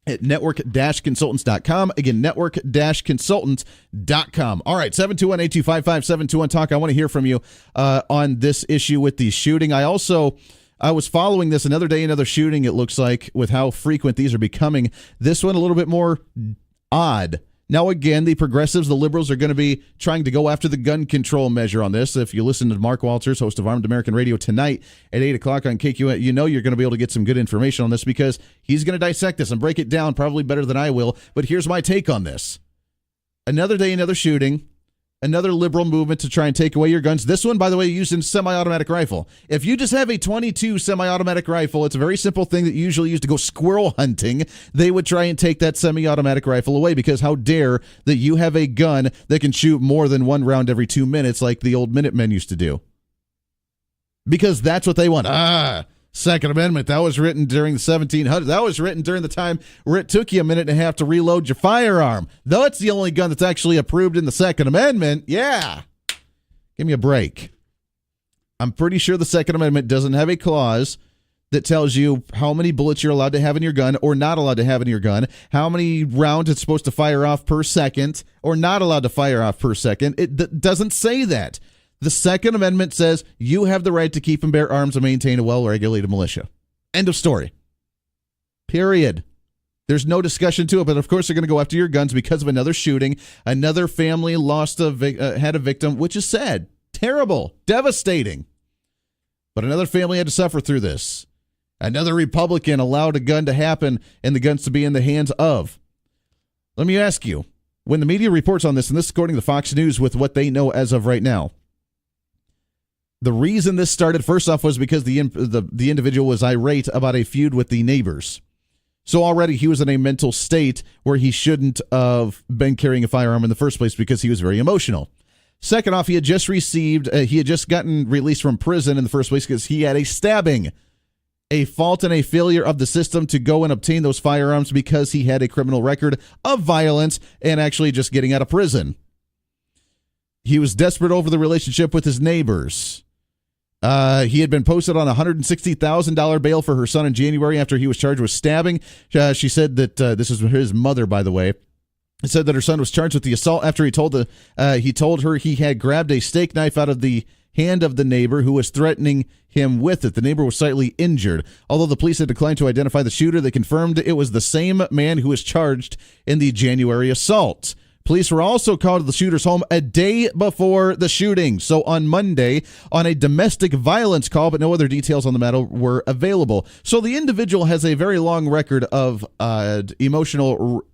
at network-consultants.com. Again, network-consultants.com. All right, 721-8255-721-TALK. I want to hear from you on this issue with the shooting. I was following this another day, another shooting, it looks like, with how frequent these are becoming. This one a little bit more odd. Now, again, the progressives, the liberals, are going to be trying to go after the gun control measure on this. If you listen to Mark Walters, host of Armed American Radio, tonight at 8 o'clock on KQ, you know you're going to be able to get some good information on this, because he's going to dissect this and break it down probably better than I will. But here's my take on this. Another day, another shooting. Another liberal movement to try and take away your guns. This one, by the way, used in semi-automatic rifle. If you just have a .22 semi-automatic rifle, it's a very simple thing that you usually use to go squirrel hunting. They would try and take that semi-automatic rifle away, because how dare that you have a gun that can shoot more than one round every 2 minutes like the old Minutemen used to do. Because that's what they want. Second Amendment, that was written during the 1700s. That was written during the time where it took you a minute and a half to reload your firearm. Though it's the only gun that's actually approved in the Second Amendment. Yeah. Give me a break. I'm pretty sure the Second Amendment doesn't have a clause that tells you how many bullets you're allowed to have in your gun or not allowed to have in your gun, how many rounds it's supposed to fire off per second or not allowed to fire off per second. It doesn't say that. The Second Amendment says you have the right to keep and bear arms and maintain a well-regulated militia. End of story. Period. There's no discussion to it, but of course they're going to go after your guns because of another shooting. Another family had a victim, which is sad, terrible, devastating. But another family had to suffer through this. Another Republican allowed a gun to happen and the guns to be in the hands of. Let me ask you, when the media reports on this, and this is according to Fox News with what they know as of right now, the reason this started, first off, was because the individual was irate about a feud with the neighbors. So already he was in a mental state where he shouldn't have been carrying a firearm in the first place, because he was very emotional. Second off, he had just gotten released from prison in the first place because he had a stabbing, a fault and a failure of the system to go and obtain those firearms because he had a criminal record of violence and actually just getting out of prison. He was desperate over the relationship with his neighbors. He had been posted on a $160,000 bail for her son in January after he was charged with stabbing. She said that this is his mother, by the way. Said that her son was charged with the assault after he told her he had grabbed a steak knife out of the hand of the neighbor who was threatening him with it. The neighbor was slightly injured. Although the police had declined to identify the shooter, they confirmed it was the same man who was charged in the January assault. Police were also called to the shooter's home a day before the shooting, so on Monday, on a domestic violence call, but no other details on the matter were available. So the individual has a very long record of emotional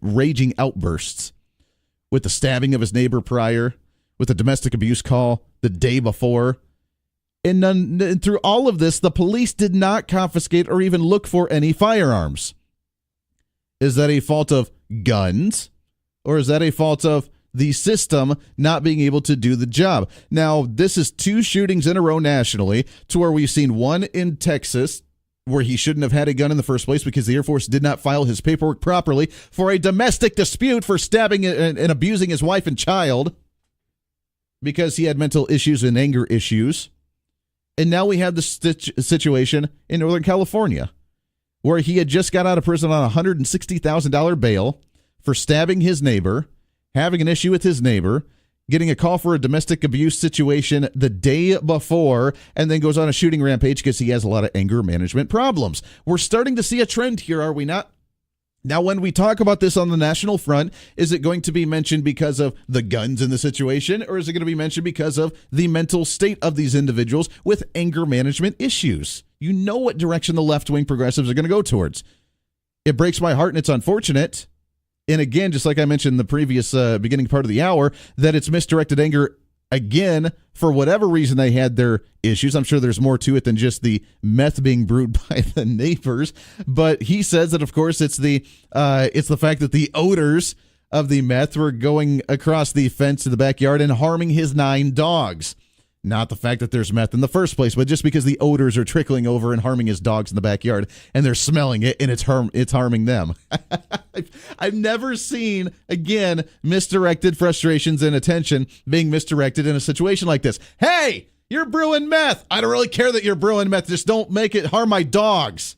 raging outbursts, with the stabbing of his neighbor prior, with a domestic abuse call the day before. And through all of this, the police did not confiscate or even look for any firearms. Is that a fault of guns? Or is that a fault of the system not being able to do the job? Now, this is 2 shootings in a row nationally, to where we've seen one in Texas, where he shouldn't have had a gun in the first place because the Air Force did not file his paperwork properly for a domestic dispute for stabbing and abusing his wife and child because he had mental issues and anger issues. And now we have the situation in Northern California, where he had just got out of prison on a $160,000 bail for stabbing his neighbor, having an issue with his neighbor, getting a call for a domestic abuse situation the day before, and then goes on a shooting rampage because he has a lot of anger management problems. We're starting to see a trend here, are we not? Now, when we talk about this on the national front, is it going to be mentioned because of the guns in the situation, or is it going to be mentioned because of the mental state of these individuals with anger management issues? You know what direction the left-wing progressives are going to go towards. It breaks my heart, and it's unfortunate. And again, just like I mentioned in the previous beginning part of the hour, that it's misdirected anger again for whatever reason they had their issues. I'm sure there's more to it than just the meth being brewed by the neighbors. But he says that, of course, it's the fact that the odors of the meth were going across the fence to the backyard and harming his 9 dogs. Not the fact that there's meth in the first place, but just because the odors are trickling over and harming his dogs in the backyard, and they're smelling it, and it's harming them. I've never seen, again, misdirected frustrations and attention being misdirected in a situation like this. Hey, you're brewing meth. I don't really care that you're brewing meth. Just don't make it harm my dogs.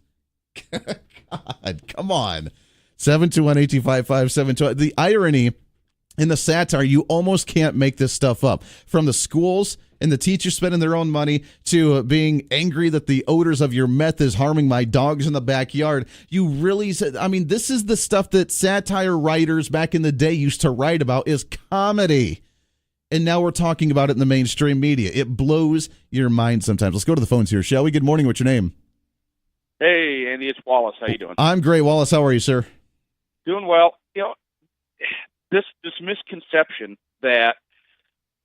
God, come on. 721-825-5722. The irony in the satire, you almost can't make this stuff up. From the schools and the teachers spending their own money to being angry that the odors of your meth is harming my dogs in the backyard. You really said, I mean, this is the stuff that satire writers back in the day used to write about is comedy. And now we're talking about it in the mainstream media. It blows your mind sometimes. Let's go to the phones here, shall we? Good morning. What's your name? Hey, Andy, it's Wallace. How you doing? I'm great. Wallace, how are you, sir? Doing well. You know, this misconception that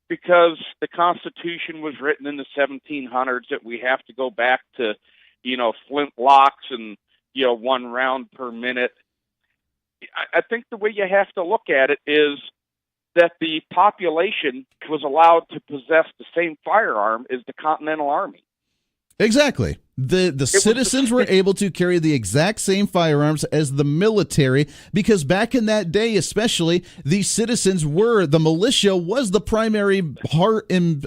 because the Constitution was written in the 1700s that we have to go back to, flint locks and, 1 round per minute. I think the way you have to look at it is that the population was allowed to possess the same firearm as the Continental Army. Exactly. The citizens were able to carry the exact same firearms as the military because back in that day, especially, the citizens the militia was the primary heart and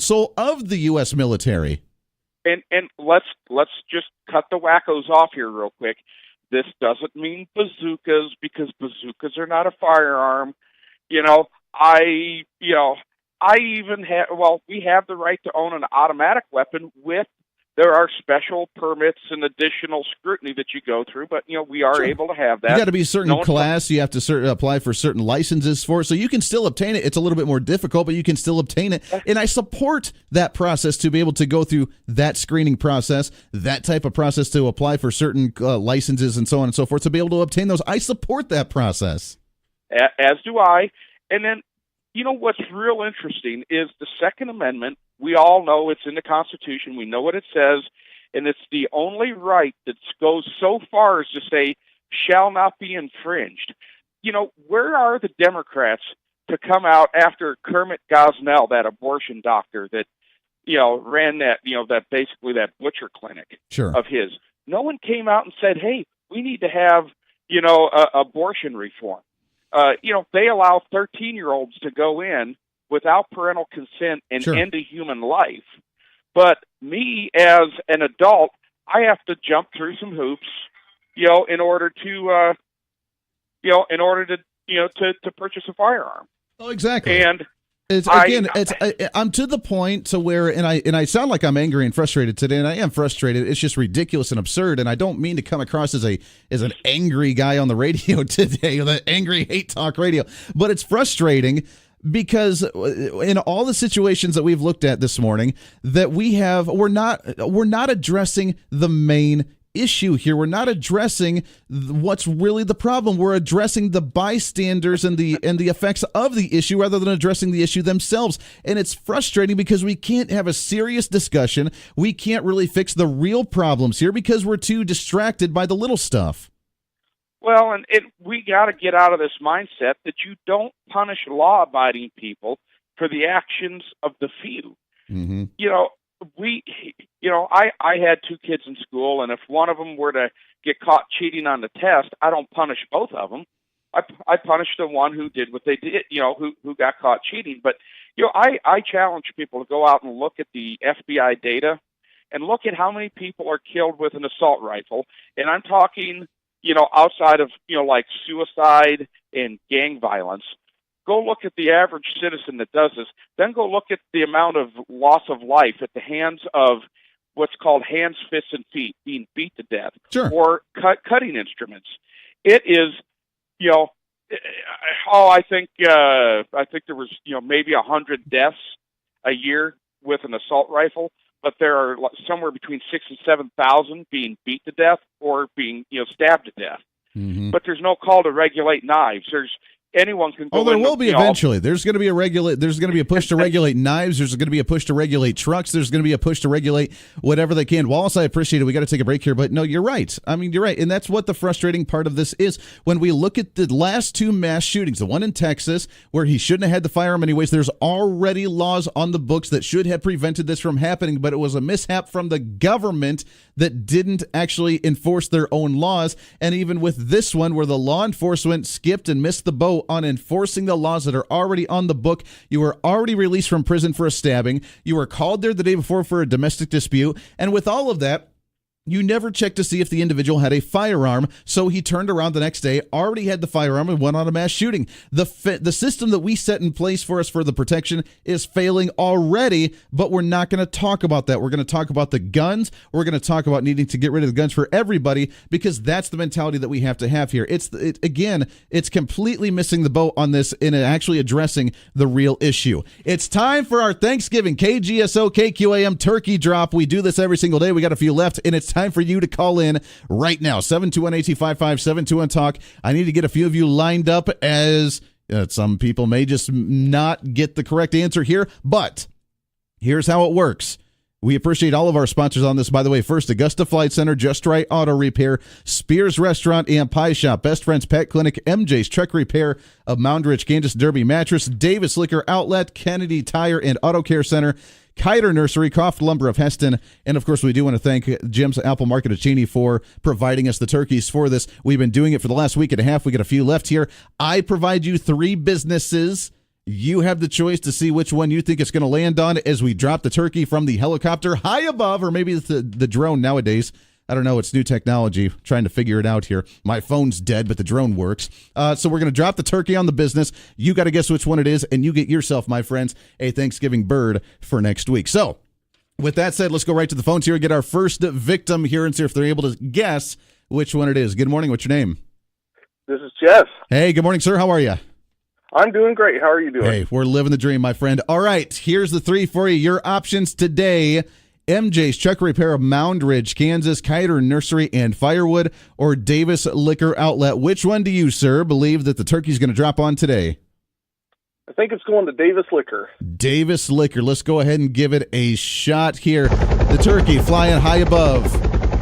soul of the U.S. military. And let's just cut the wackos off here real quick. This doesn't mean bazookas because bazookas are not a firearm. We have the right to own an automatic weapon there are special permits and additional scrutiny that you go through, but we are able to have that. You got to be a certain class. You have to apply for certain licenses for it, so you can still obtain it. It's a little bit more difficult, but you can still obtain it. And I support that process to be able to go through that screening process, that type of process to apply for certain licenses and so on and so forth to be able to obtain those. I support that process. As do I. And then, what's real interesting is the Second Amendment. We all know it's in the Constitution. We know what it says, and it's the only right that goes so far as to say shall not be infringed. Where are the Democrats to come out after Kermit Gosnell, that abortion doctor that, ran that, that butcher clinic of his? No one came out and said, hey, we need to have, abortion reform. They allow 13-year-olds to go in without parental consent and end a human life. But me as an adult, I have to jump through some hoops, in order to purchase a firearm. Oh, exactly. And I'm to the point to where, and I sound like I'm angry and frustrated today, and I am frustrated. It's just ridiculous and absurd, and I don't mean to come across as an angry guy on the radio today, or the angry hate talk radio, but it's frustrating because in all the situations that we've looked at this morning, that we're not addressing the main issue here. We're not addressing what's really the problem. We're addressing the bystanders and the effects of the issue rather than addressing the issue themselves. And it's frustrating because we can't have a serious discussion. We can't really fix the real problems here because we're too distracted by the little stuff. Well, and we got to get out of this mindset that you don't punish law-abiding people for the actions of the few. Mm-hmm. I had 2 kids in school, and if one of them were to get caught cheating on the test, I don't punish both of them. I punish the one who did what they did, who got caught cheating. But, I challenge people to go out and look at the FBI data and look at how many people are killed with an assault rifle. And I'm talking, outside of, like suicide and gang violence. Go look at the average citizen that does this. Then go look at the amount of loss of life at the hands of what's called hands, fists, and feet, being beat to death, Sure. or cutting instruments. It is, you know, I think there was, you know, maybe 100 deaths a year with an assault rifle, but there are somewhere between 6,000 and 7,000 being beat to death or being, you know, stabbed to death. Mm-hmm. But there's no call to regulate knives. Anyone can go. Oh, there in, will be you know, eventually. There's going to be There's going to be a push to regulate knives. There's going to be a push to regulate trucks. There's going to be a push to regulate whatever they can. Wallace, I appreciate it. We got to take a break here, but no, you're right. I mean, you're right, and that's what the frustrating part of this is. When we look at the last two mass shootings, the one in Texas where he shouldn't have had the firearm anyways, there's already laws on the books that should have prevented this from happening, but it was a mishap from the government that didn't actually enforce their own laws. And even with this one, where the law enforcement skipped and missed the boat on enforcing the laws that are already on the book, you were already released from prison for a stabbing. You were called there the day before for a domestic dispute. And with all of that, you never checked to see if the individual had a firearm, so he turned around the next day, already had the firearm, and went on a mass shooting. The system that we set in place for us for the protection is failing already, but we're not going to talk about that. We're going to talk about the guns. We're going to talk about needing to get rid of the guns for everybody, because that's the mentality that we have to have here. It's completely missing the boat on this in actually addressing the real issue. It's time for our Thanksgiving KGSO KQAM turkey drop. We do this every single day. We got a few left, and it's time for you to call in right now. 721-AT55-721-TALK. I need to get a few of you lined up, as some people may just not get the correct answer here, but here's how it works. We appreciate all of our sponsors on this, by the way. First, Augusta Flight Center, Just Right Auto Repair, Spears Restaurant and Pie Shop, Best Friends Pet Clinic, MJ's Truck Repair of Mound Ridge, Kansas, Derby Mattress, Davis Liquor Outlet, Kennedy Tire and Auto Care Center, Kiter Nursery, Croft Lumber of Heston, and of course we do want to thank Jim's Apple Market of Cheney for providing us the turkeys for this. We've been doing it for the last week and a half. We got a few left here. I provide you 3 businesses. You have the choice to see which one you think it's going to land on as we drop the turkey from the helicopter high above, or maybe the drone nowadays. I don't know. It's new technology. Trying to figure it out here. My phone's dead, but the drone works. So we're going to drop the turkey on the business. You got to guess which one it is, and you get yourself, my friends, a Thanksgiving bird for next week. So with that said, let's go right to the phones here and get our first victim here and see if they're able to guess which one it is. Good morning. What's your name? This is Jeff. Hey, good morning, sir. How are you? I'm doing great. How are you doing? Hey, we're living the dream, my friend. All right, here's the 3 for you. Your options today: MJ's Truck Repair of Mound Ridge, Kansas, Kiter Nursery and Firewood, or Davis Liquor Outlet. Which one do you, sir, believe that the turkey's going to drop on today? I think it's going to Davis Liquor. Davis Liquor. Let's go ahead and give it a shot here. The turkey flying high above,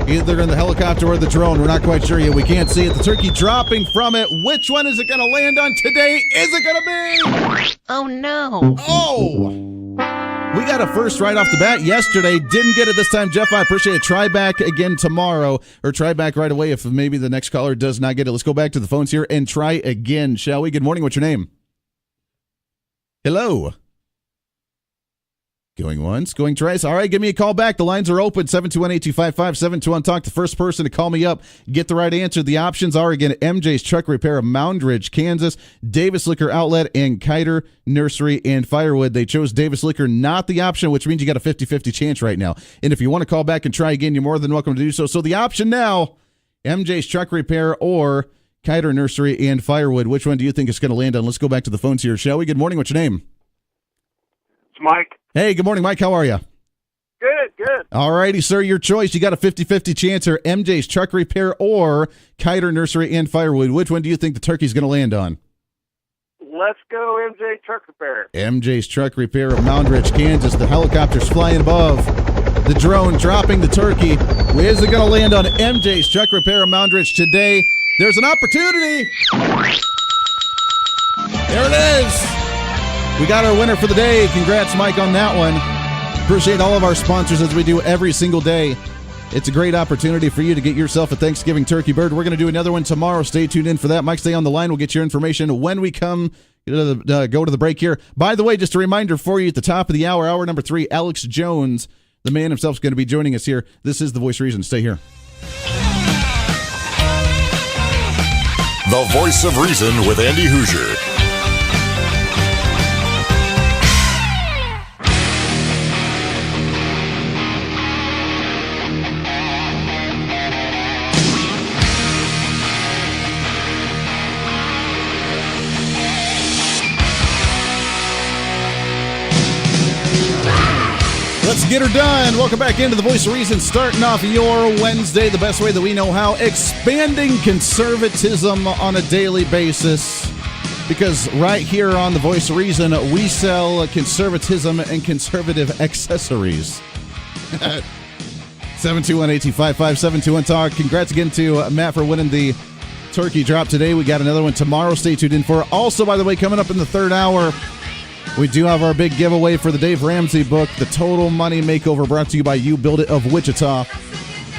either in the helicopter or the drone. We're not quite sure yet. We can't see it. The turkey dropping from it. Which one is it going to land on today? Is it going to be? Oh, no. Oh! We got a first right off the bat yesterday. Didn't get it this time, Jeff. I appreciate it. Try back again tomorrow, or try back right away if maybe the next caller does not get it. Let's go back to the phones here and try again, shall we? Good morning. What's your name? Hello. Going once, going twice. All right, give me a call back. The lines are open, 721-8255-721-TALK. The first person to call me up, get the right answer. The options are, again, MJ's Truck Repair of Mound Ridge, Kansas, Davis Liquor Outlet, and Kiter Nursery and Firewood. They chose Davis Liquor, not the option, which means you got a 50-50 chance right now. And if you want to call back and try again, you're more than welcome to do so. So the option now, MJ's Truck Repair or Kiter Nursery and Firewood. Which one do you think it's going to land on? Let's go back to the phones here, shall we? Good morning. What's your name? It's Mike. Hey, good morning, Mike. How are you? Good. All righty, sir. Your choice. You got a 50-50 chance here. MJ's Truck Repair or Kiter Nursery and Firewood. Which one do you think the turkey's going to land on? Let's go MJ Truck Repair. MJ's Truck Repair of Mound Ridge, Kansas. The helicopter's flying above. The drone dropping the turkey. Where is it going to land on MJ's Truck Repair of Mound Ridge today? There's an opportunity. There it is. We got our winner for the day. Congrats, Mike, on that one. Appreciate all of our sponsors as we do every single day. It's a great opportunity for you to get yourself a Thanksgiving turkey bird. We're going to do another one tomorrow. Stay tuned in for that. Mike, stay on the line. We'll get your information when we come go to the break here. By the way, just a reminder for you at the top of the hour, hour number 3, Alex Jones, the man himself, is going to be joining us here. This is The Voice of Reason. Stay here. The Voice of Reason with Andy Hoosier. Let's get her done. Welcome back into the Voice of Reason, starting off your Wednesday the best way that we know how, expanding conservatism on a daily basis. Because right here on the Voice of Reason, we sell conservatism and conservative accessories. 721-825-5721-TALK. Congrats again to Matt for winning the turkey drop today. We got another one tomorrow. Stay tuned in for it. Also, by the way, coming up in the third hour, we do have our big giveaway for the Dave Ramsey book, The Total Money Makeover, brought to you by You Build It of Wichita.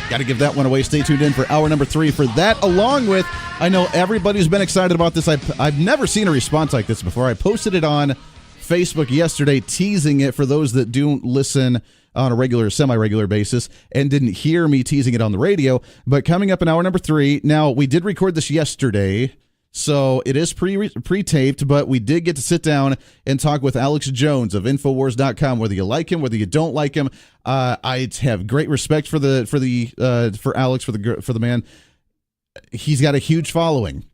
Got to give that one away. Stay tuned in for hour number 3 for that, along with, I know everybody's been excited about this. I've never seen a response like this before. I posted it on Facebook yesterday, teasing it for those that do listen on a regular, semi-regular basis and didn't hear me teasing it on the radio. But coming up in hour number 3, now we did record this yesterday, so it is pre-taped, but we did get to sit down and talk with Alex Jones of Infowars.com. Whether you like him, whether you don't like him, I have great respect for Alex, for the man. He's got a huge following.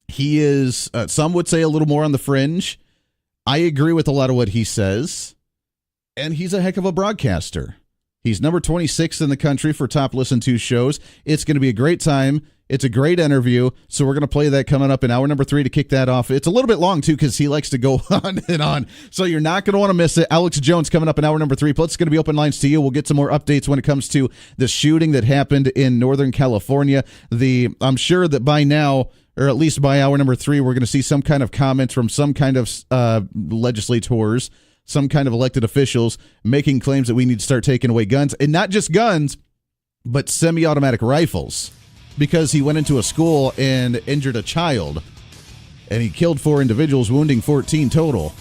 He is, some would say, a little more on the fringe. I agree with a lot of what he says, and he's a heck of a broadcaster. He's number 26 in the country for top listened to shows. It's going to be a great time. It's a great interview, so we're going to play that coming up in hour number 3 to kick that off. It's a little bit long, too, because he likes to go on and on, so you're not going to want to miss it. Alex Jones coming up in hour number 3. Plus, it's going to be open lines to you. We'll get some more updates when it comes to the shooting that happened in Northern California. I'm sure that by now, or at least by hour number 3, we're going to see some kind of comments from some kind of legislators, some kind of elected officials making claims that we need to start taking away guns, and not just guns, but semi-automatic rifles. Because he went into a school and injured a child, and he killed 4 individuals, wounding 14 total.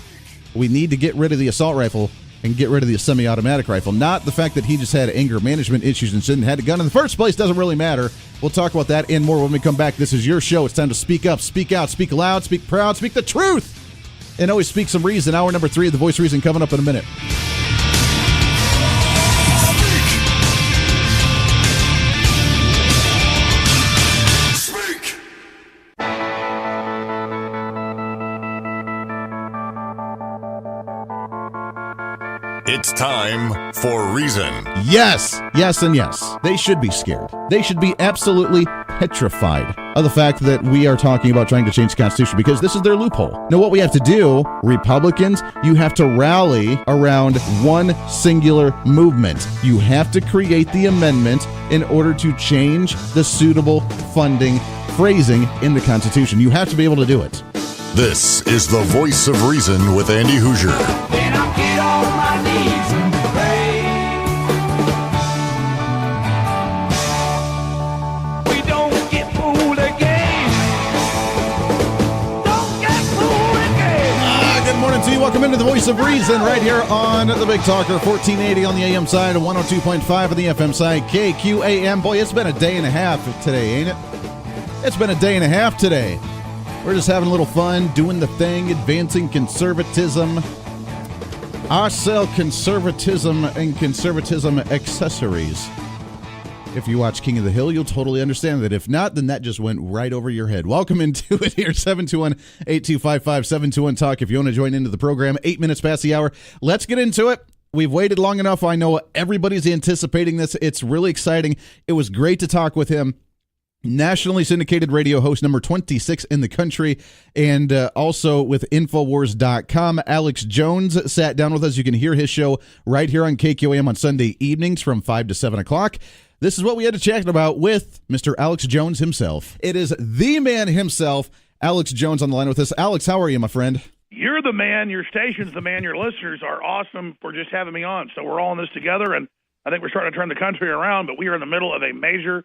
We need to get rid of the assault rifle and get rid of the semi-automatic rifle. Not the fact that he just had anger management issues and shouldn't have had a gun in the first place. Doesn't really matter. We'll talk about that and more when we come back. This is your show. It's time to speak up, speak out, speak loud, speak proud, speak the truth, and always speak some reason. Hour number 3 of The Voice of Reason coming up in a minute. It's time for Reason. Yes, yes, and yes. They should be scared. They should be absolutely petrified of the fact that we are talking about trying to change the Constitution, because this is their loophole. Now, what we have to do, Republicans, you have to rally around one singular movement. You have to create the amendment in order to change the suitable funding phrasing in the Constitution. You have to be able to do it. This is the Voice of Reason with Andy Hoosier. Then I'll get on my knees and pray. We don't get fooled again. Don't get fooled again. Good morning to you. Welcome into the Voice of Reason right here on the Big Talker, 1480 on the AM side and 102.5 on the FM side. KQAM. Boy, it's been a day and a half today, ain't it? It's been a day and a half today. We're just having a little fun, doing the thing, advancing conservatism. I sell conservatism and conservatism accessories. If you watch King of the Hill, you'll totally understand that. If not, then that just went right over your head. Welcome into it here, 721-8255-721-TALK. If you want to join into the program, 8 minutes past the hour. Let's get into it. We've waited long enough. I know everybody's anticipating this. It's really exciting. It was great to talk with him. Nationally syndicated radio host number 26 in the country, and also with Infowars.com. Alex Jones sat down with us. You can hear his show right here on KQAM on Sunday evenings from 5 to 7 o'clock. This is what we had to chat about with Mr. Alex Jones himself. It is the man himself, Alex Jones, on the line with us. Alex, how are you, my friend? You're the man. Your station's the man. Your listeners are awesome for just having me on. So we're all in this together, and I think we're starting to turn the country around, but we are in the middle of a major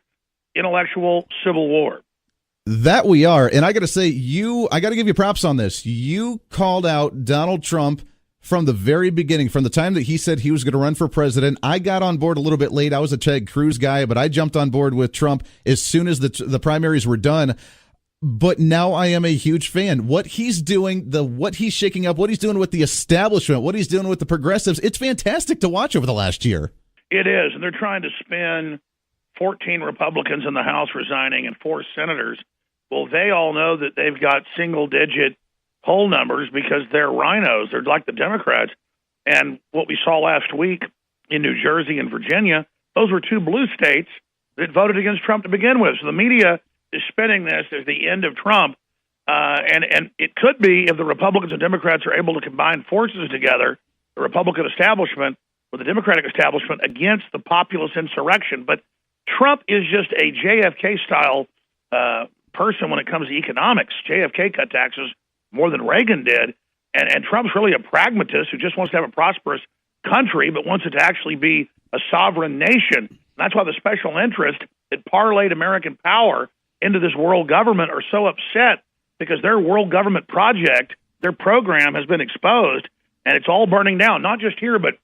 intellectual civil war. That we are. And I got to say, I got to give you props on this. You called out Donald Trump from the very beginning, from the time that he said he was going to run for president. I got on board a little bit late. I was a Ted Cruz guy, but I jumped on board with Trump as soon as the primaries were done. But now I am a huge fan. What he's doing, what he's shaking up, what he's doing with the establishment, what he's doing with the progressives, it's fantastic to watch over the last year. It is, and they're trying to spin 14 Republicans in the House resigning and 4 senators. Well, they all know that they've got single-digit poll numbers because they're rhinos. They're like the Democrats. And what we saw last week in New Jersey and Virginia, those were two blue states that voted against Trump to begin with. So the media is spinning this as the end of Trump. And it could be if the Republicans and Democrats are able to combine forces together, the Republican establishment with the Democratic establishment against the populist insurrection. But Trump is just a JFK-style person when it comes to economics. JFK cut taxes more than Reagan did. And Trump's really a pragmatist who just wants to have a prosperous country, but wants it to actually be a sovereign nation. And that's why the special interests that parlayed American power into this world government are so upset, because their world government project, their program has been exposed, and it's all burning down, not just here, but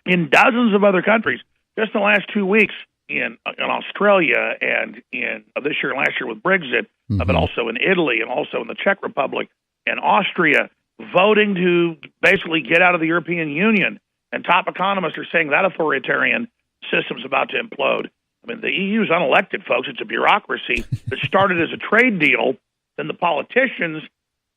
in dozens of other countries. Just in the last 2 weeks in Australia and in this year and last year with Brexit, but also in Italy and also in the Czech Republic and Austria, voting to basically get out of the European Union. And top economists are saying that authoritarian system's about to implode. I mean, the EU is unelected, folks. It's a bureaucracy that started as a trade deal. Then the politicians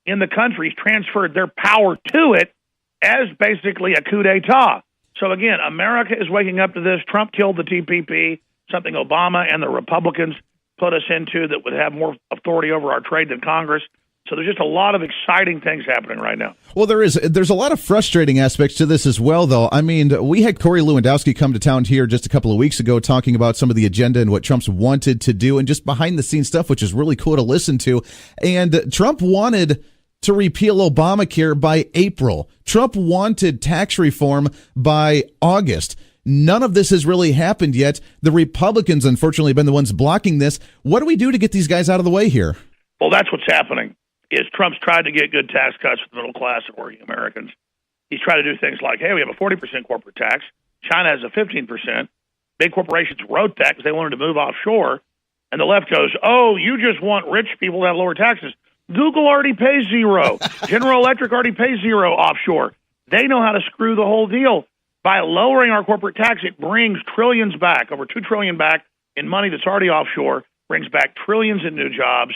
in the countries transferred their power to it as basically a coup d'etat. So again, America is waking up to this. Trump killed the TPP, something Obama and the Republicans put us into that would have more authority over our trade than Congress. So there's just a lot of exciting things happening right now. Well, there's a lot of frustrating aspects to this as well, though. I mean, we had Corey Lewandowski come to town here just a couple of weeks ago talking about some of the agenda and what Trump's wanted to do and just behind-the-scenes stuff, which is really cool to listen to. And Trump wanted to repeal Obamacare by April. Trump wanted tax reform by August. None of this has really happened yet. The Republicans, unfortunately, have been the ones blocking this. What do we do to get these guys out of the way here? Well, that's what's happening. Is Trump's tried to get good tax cuts for the middle class and working Americans. He's tried to do things like, hey, we have a 40% corporate tax. China has a 15%. Big corporations wrote that because they wanted to move offshore. And the left goes, oh, you just want rich people to have lower taxes. Google already pays zero. General Electric already pays zero offshore. They know how to screw the whole deal. By lowering our corporate tax, it brings trillions back, over $2 trillion back in money that's already offshore, brings back trillions in new jobs.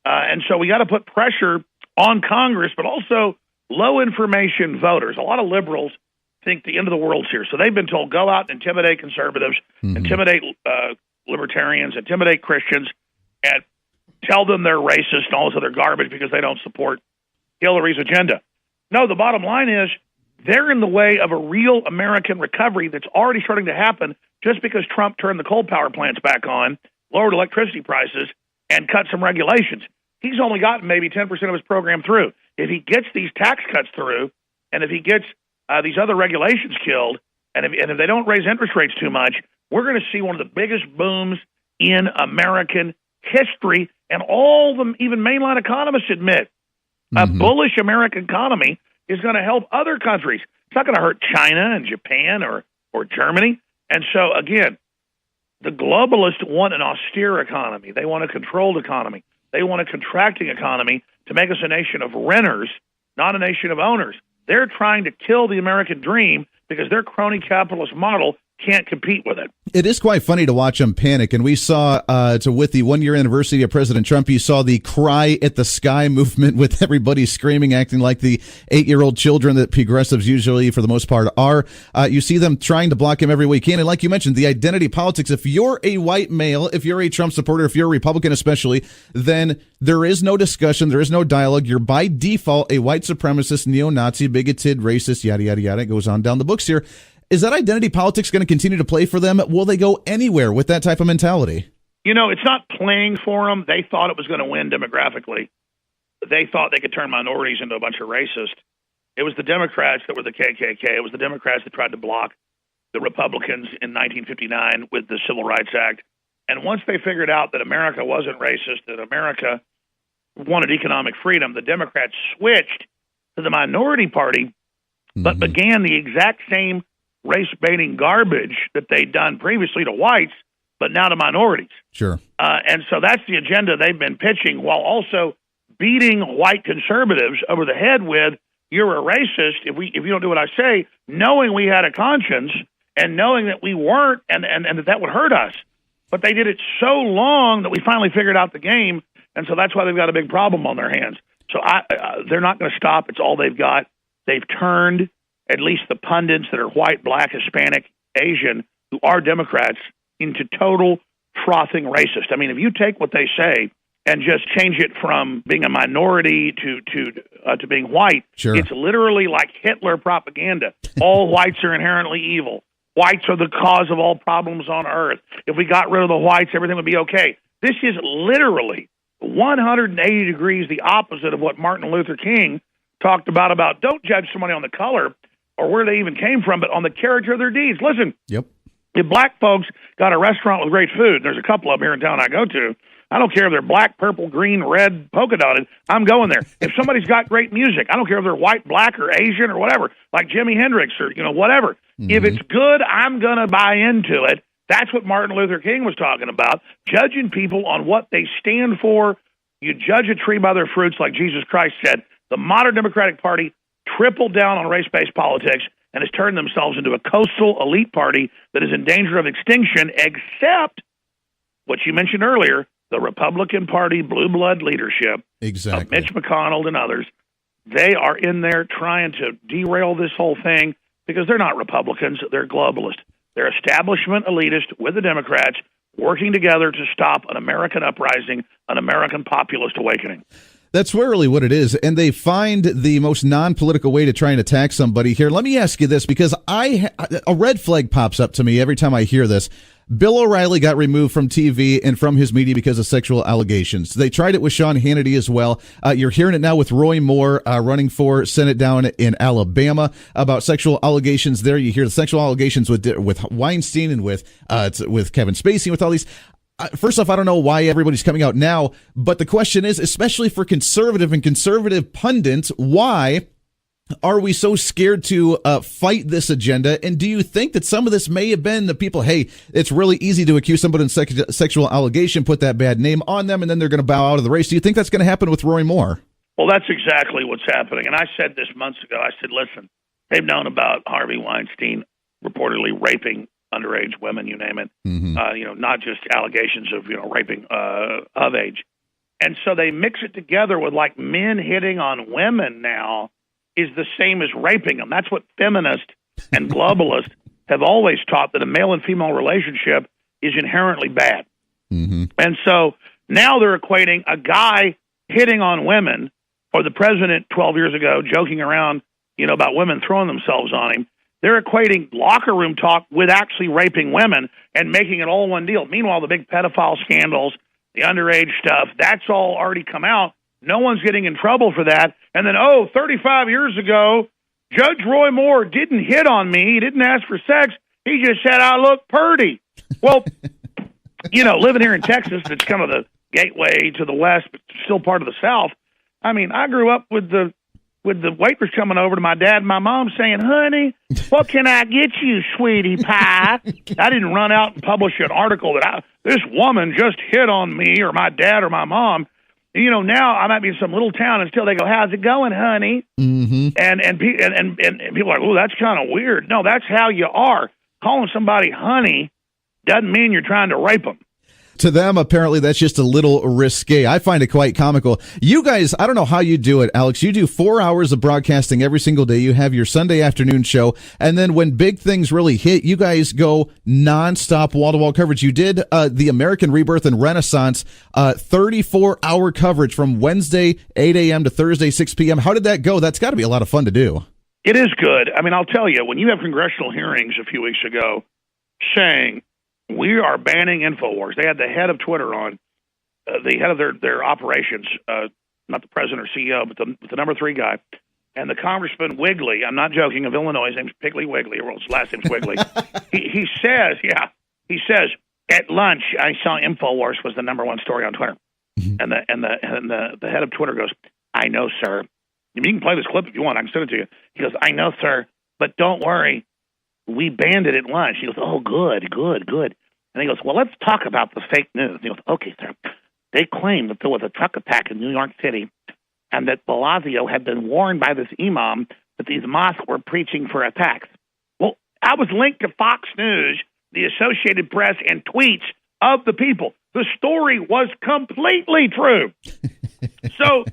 And so we got to put pressure on Congress, but also low information voters. A lot of liberals think the end of the world's here. So they've been told, go out and intimidate conservatives, intimidate libertarians, intimidate Christians, and tell them they're racist and all this other garbage because they don't support Hillary's agenda. No, the bottom line is they're in the way of a real American recovery that's already starting to happen just because Trump turned the coal power plants back on, lowered electricity prices, and cut some regulations. He's only gotten maybe 10% of his program through. If he gets these tax cuts through, and if he gets these other regulations killed, and if they don't raise interest rates too much, we're going to see one of the biggest booms in American history. And all the even mainline economists admit a bullish American economy is going to help other countries. It's not going to hurt China and Japan or Germany. And so, again, the globalists want an austere economy. They want a controlled economy. They want a contracting economy to make us a nation of renters, not a nation of owners. They're trying to kill the American dream because their crony capitalist model can't compete with it. It is quite funny to watch them panic. And we saw, with the 1 year anniversary of President Trump, you saw the cry at the sky movement with everybody screaming, acting like the 8-year-old children that progressives usually, for the most part, are. You see them trying to block him every way you can. And like you mentioned, the identity politics, if you're a white male, if you're a Trump supporter, if you're a Republican especially, then there is no discussion, there is no dialogue. You're by default a white supremacist, neo-Nazi, bigoted, racist, yada, yada, yada. It goes on down the books here. Is that identity politics going to continue to play for them? Will they go anywhere with that type of mentality? You know, it's not playing for them. They thought it was going to win demographically. They thought they could turn minorities into a bunch of racists. It was the Democrats that were the KKK. It was the Democrats that tried to block the Republicans in 1959 with the Civil Rights Act. And once they figured out that America wasn't racist, that America wanted economic freedom, the Democrats switched to the minority party, but began the exact same race-baiting garbage that they'd done previously to whites, but now to minorities. Sure. And so that's the agenda they've been pitching, while also beating white conservatives over the head with, you're a racist if you don't do what I say, knowing we had a conscience and knowing that we weren't and that would hurt us. But they did it so long that we finally figured out the game, and so that's why they've got a big problem on their hands. So they're not going to stop. It's all they've got. They've turned at least the pundits that are white, black, Hispanic, Asian, who are Democrats, into total frothing racist. I mean, if you take what they say and just change it from being a minority to being white, sure. It's literally like Hitler propaganda. All whites are inherently evil. Whites are the cause of all problems on earth. If we got rid of the whites, everything would be okay. This is literally 180 degrees the opposite of what Martin Luther King talked about don't judge somebody on the color or where they even came from, but on the character of their deeds. Listen, Yep. If black folks got a restaurant with great food, there's a couple of them here in town I go to, I don't care if they're black, purple, green, red, polka dotted, I'm going there. If somebody's got great music, I don't care if they're white, black, or Asian or whatever, like Jimi Hendrix or, whatever. Mm-hmm. If it's good, I'm going to buy into it. That's what Martin Luther King was talking about, judging people on what they stand for. You judge a tree by their fruits, like Jesus Christ said. The modern Democratic Party tripled down on race-based politics and has turned themselves into a coastal elite party that is in danger of extinction, except what you mentioned earlier, the Republican Party blue blood leadership of Mitch McConnell and others. They are in there trying to derail this whole thing because they're not Republicans, they're globalists. They're establishment elitists with the Democrats working together to stop an American uprising, an American populist awakening. That's really what it is, and they find the most non-political way to try and attack somebody here. Let me ask you this, because a red flag pops up to me every time I hear this. Bill O'Reilly got removed from TV and from his media because of sexual allegations. They tried it with Sean Hannity as well. You're hearing it now with Roy Moore running for Senate down in Alabama about sexual allegations there. You hear the sexual allegations with Weinstein and with Kevin Spacey, with all these. First off, I don't know why everybody's coming out now, but the question is, especially for conservative and conservative pundits, why are we so scared to fight this agenda? And do you think that some of this may have been the people, hey, it's really easy to accuse somebody of sexual allegation, put that bad name on them, and then they're going to bow out of the race? Do you think that's going to happen with Roy Moore? Well, that's exactly what's happening. And I said this months ago. I said, listen, they've known about Harvey Weinstein reportedly raping underage women, you name it, not just allegations of, raping of age. And so they mix it together with like men hitting on women now is the same as raping them. That's what feminists and globalists have always taught, that a male and female relationship is inherently bad. Mm-hmm. And so now they're equating a guy hitting on women, or the president 12 years ago joking around, about women throwing themselves on him. They're equating locker room talk with actually raping women and making it all one deal. Meanwhile, the big pedophile scandals, the underage stuff, that's all already come out. No one's getting in trouble for that. And then, 35 years ago, Judge Roy Moore didn't hit on me. He didn't ask for sex. He just said I look purty. Well, living here in Texas, it's kind of the gateway to the West, but still part of the South. I mean, I grew up with the waitress coming over to my dad and my mom saying, honey, what can I get you, sweetie pie? I didn't run out and publish an article that this woman just hit on me or my dad or my mom. Now I might be in some little town and still they go, how's it going, honey? Mm-hmm. And people are like, oh, that's kind of weird. No, that's how you are. Calling somebody honey doesn't mean you're trying to rape them. To them, apparently, that's just a little risque. I find it quite comical. You guys, I don't know how you do it, Alex. You do 4 hours of broadcasting every single day. You have your Sunday afternoon show. And then when big things really hit, you guys go nonstop wall-to-wall coverage. You did the American Rebirth and Renaissance 34-hour coverage from Wednesday, 8 a.m. to Thursday, 6 p.m. How did that go? That's got to be a lot of fun to do. It is good. I mean, I'll tell you, when you have congressional hearings a few weeks ago saying, we are banning InfoWars. They had the head of Twitter on, the head of their operations, not the president or CEO, but the number 3 guy, and the Congressman Wigley. I'm not joking. Of Illinois, his name's Piggly Wiggly, or his last name's Wiggly. he says at lunch I saw InfoWars was the number 1 story on Twitter, and the head of Twitter goes, I know, sir. You can play this clip if you want. I can send it to you. He goes, I know, sir, but don't worry. We banned it at lunch. He goes, oh, good. And he goes, well, let's talk about the fake news. And he goes, okay, sir. They claim that there was a truck attack in New York City and that Blasio had been warned by this imam that these mosques were preaching for attacks. Well, I was linked to Fox News, the Associated Press, and tweets of the people. The story was completely true. So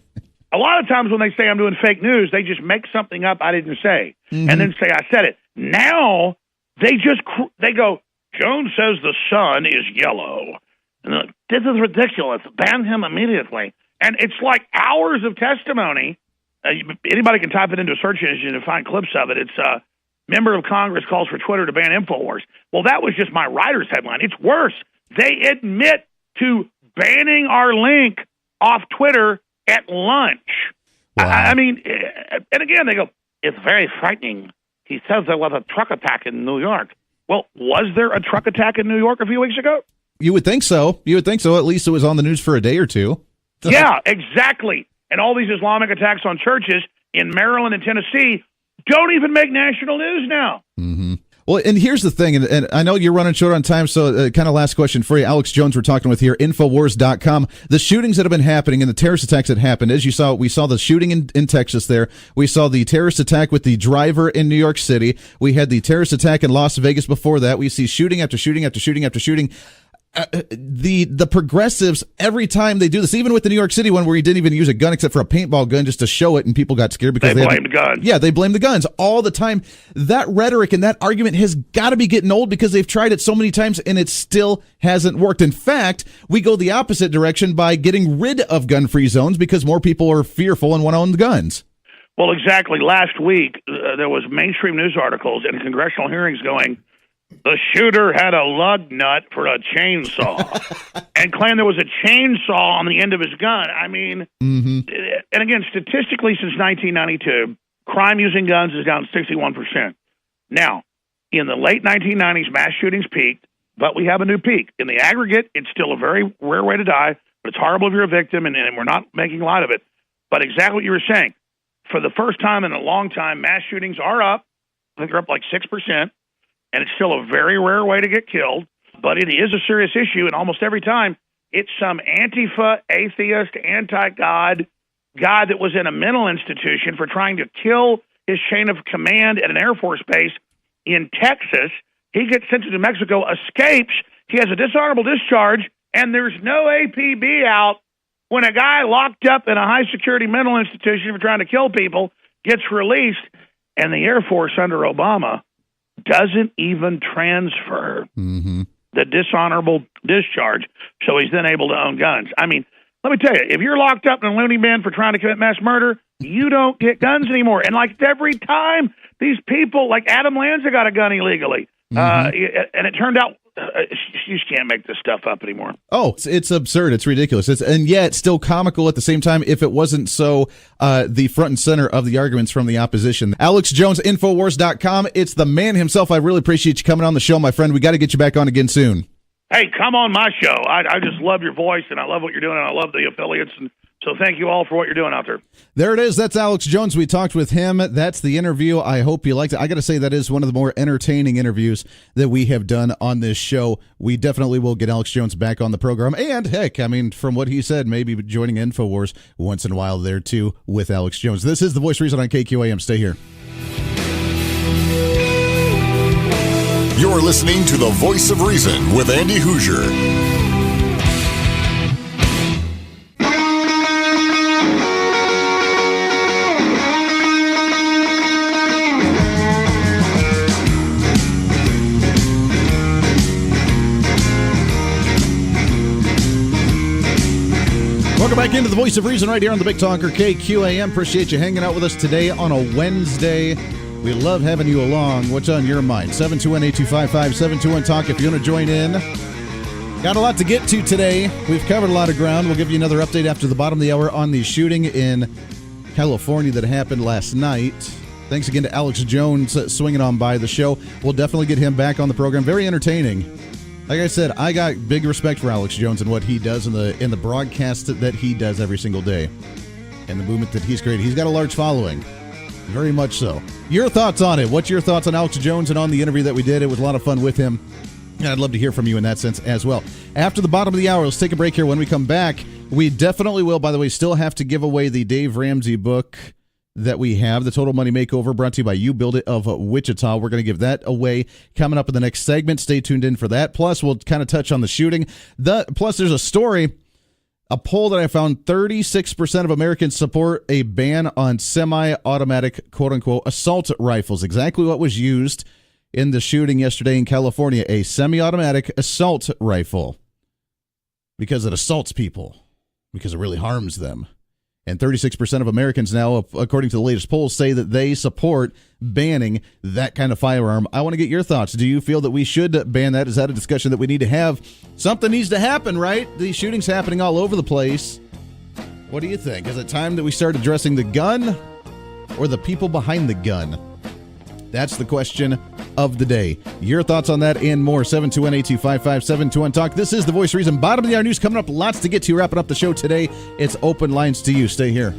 a lot of times when they say I'm doing fake news, they just make something up I didn't say and then say I said it. Now They go, Jones says the sun is yellow. And they're like, this is ridiculous. Ban him immediately. And it's like hours of testimony. Anybody can type it into a search engine and find clips of it. It's member of Congress calls for Twitter to ban InfoWars. Well, that was just my writer's headline. It's worse. They admit to banning our link off Twitter at lunch. Wow. I mean, and again, they go, it's very frightening. He says there was a truck attack in New York. Well, was there a truck attack in New York a few weeks ago? You would think so. At least it was on the news for a day or two. Yeah, exactly. And all these Islamic attacks on churches in Maryland and Tennessee don't even make national news now. Mm-hmm. Well, and here's the thing, and I know you're running short on time, so kind of last question for you. Alex Jones, we're talking with here, Infowars.com. The shootings that have been happening and the terrorist attacks that happened, as you saw, we saw the shooting in Texas there. We saw the terrorist attack with the driver in New York City. We had the terrorist attack in Las Vegas before that. We see shooting after shooting after shooting after shooting. The progressives, every time they do this, even with the New York City one where he didn't even use a gun except for a paintball gun just to show it, and people got scared because they blamed guns. Yeah, they blame the guns all the time. That rhetoric and that argument has got to be getting old because they've tried it so many times and it still hasn't worked. In fact, we go the opposite direction by getting rid of gun-free zones because more people are fearful and want to own the guns. Well, exactly. Last week, there was mainstream news articles and congressional hearings going, the shooter had a lug nut for a chainsaw and claimed there was a chainsaw on the end of his gun. I mean, and again, statistically since 1992, crime using guns is down 61%. Now, in the late 1990s, mass shootings peaked, but we have a new peak. In the aggregate, it's still a very rare way to die, but it's horrible if you're a victim, and we're not making light of it. But exactly what you were saying, for the first time in a long time, mass shootings are up. I think they're up like 6%. And it's still a very rare way to get killed, but it is a serious issue. And almost every time, it's some Antifa, atheist, anti-God, guy that was in a mental institution for trying to kill his chain of command at an Air Force base in Texas. He gets sent to New Mexico, escapes. He has a dishonorable discharge, and there's no APB out when a guy locked up in a high-security mental institution for trying to kill people gets released, and the Air Force under Obama doesn't even transfer the dishonorable discharge, so he's then able to own guns. I mean, let me tell you, if you're locked up in a loony bin for trying to commit mass murder, you don't get guns anymore. And like every time, these people, like Adam Lanza got a gun illegally, and it turned out you just can't make this stuff up anymore. Oh, it's absurd. It's ridiculous. And yet still comical at the same time if it wasn't so the front and center of the arguments from the opposition. Alex Jones, Infowars.com. It's the man himself. I really appreciate you coming on the show, my friend. We got to get you back on again soon. Hey, come on my show. I just love your voice, and I love what you're doing, and I love the affiliates, and so thank you all for what you're doing out there. There it is. That's Alex Jones. We talked with him. That's the interview. I hope you liked it. I got to say, that is one of the more entertaining interviews that we have done on this show. We definitely will get Alex Jones back on the program. And heck, I mean, from what he said, maybe joining InfoWars once in a while there too with Alex Jones. This is The Voice of Reason on KQAM. Stay here. You're listening to The Voice of Reason with Andy Hoosier. Welcome back into The Voice of Reason right here on the Big Talker KQAM. Appreciate you hanging out with us today on a Wednesday. We love having you along. What's on your mind? 721-8255, 721-TALK if you want to join in. Got a lot to get to today. We've covered a lot of ground. We'll give you another update after the bottom of the hour on the shooting in California that happened last night. Thanks again to Alex Jones swinging on by the show. We'll definitely get him back on the program. Very entertaining. Like I said, I got big respect for Alex Jones and what he does in the broadcast that he does every single day and the movement that he's created. He's got a large following. Very much so. Your thoughts on it? What's your thoughts on Alex Jones and on the interview that we did? It was a lot of fun with him, and I'd love to hear from you in that sense as well. After the bottom of the hour, let's take a break here. When we come back, we definitely will, by the way, still have to give away the Dave Ramsey book that we have, the Total Money Makeover, brought to you by You Build It of Wichita. We're going to give that away coming up in the next segment. Stay tuned in for that. Plus, we'll kind of touch on the shooting. Plus, there's a story, a poll that I found, 36% of Americans support a ban on semi-automatic, quote-unquote, assault rifles. Exactly what was used in the shooting yesterday in California, a semi-automatic assault rifle, because it assaults people, because it really harms them. And 36% of Americans now, according to the latest polls, say that they support banning that kind of firearm. I want to get your thoughts. Do you feel that we should ban that? Is that a discussion that we need to have? Something needs to happen, right? These shootings happening all over the place. What do you think? Is it time that we start addressing the gun or the people behind the gun? That's the question of the day. Your thoughts on that and more. 721-825-5721-TALK. This is The Voice of Reason. Bottom of the hour news coming up. Lots to get to. Wrapping up the show today. It's open lines to you. Stay here.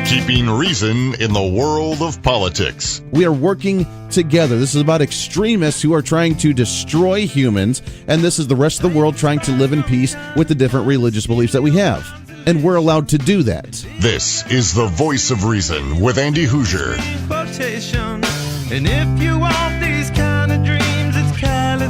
Keeping reason in the world of politics. We are working together. This is about extremists who are trying to destroy humans, and this is the rest of the world trying to live in peace with the different religious beliefs that we have. And we're allowed to do that. This is The Voice of Reason with Andy Hoosier. And if you want these kind of dreams, it's Californication.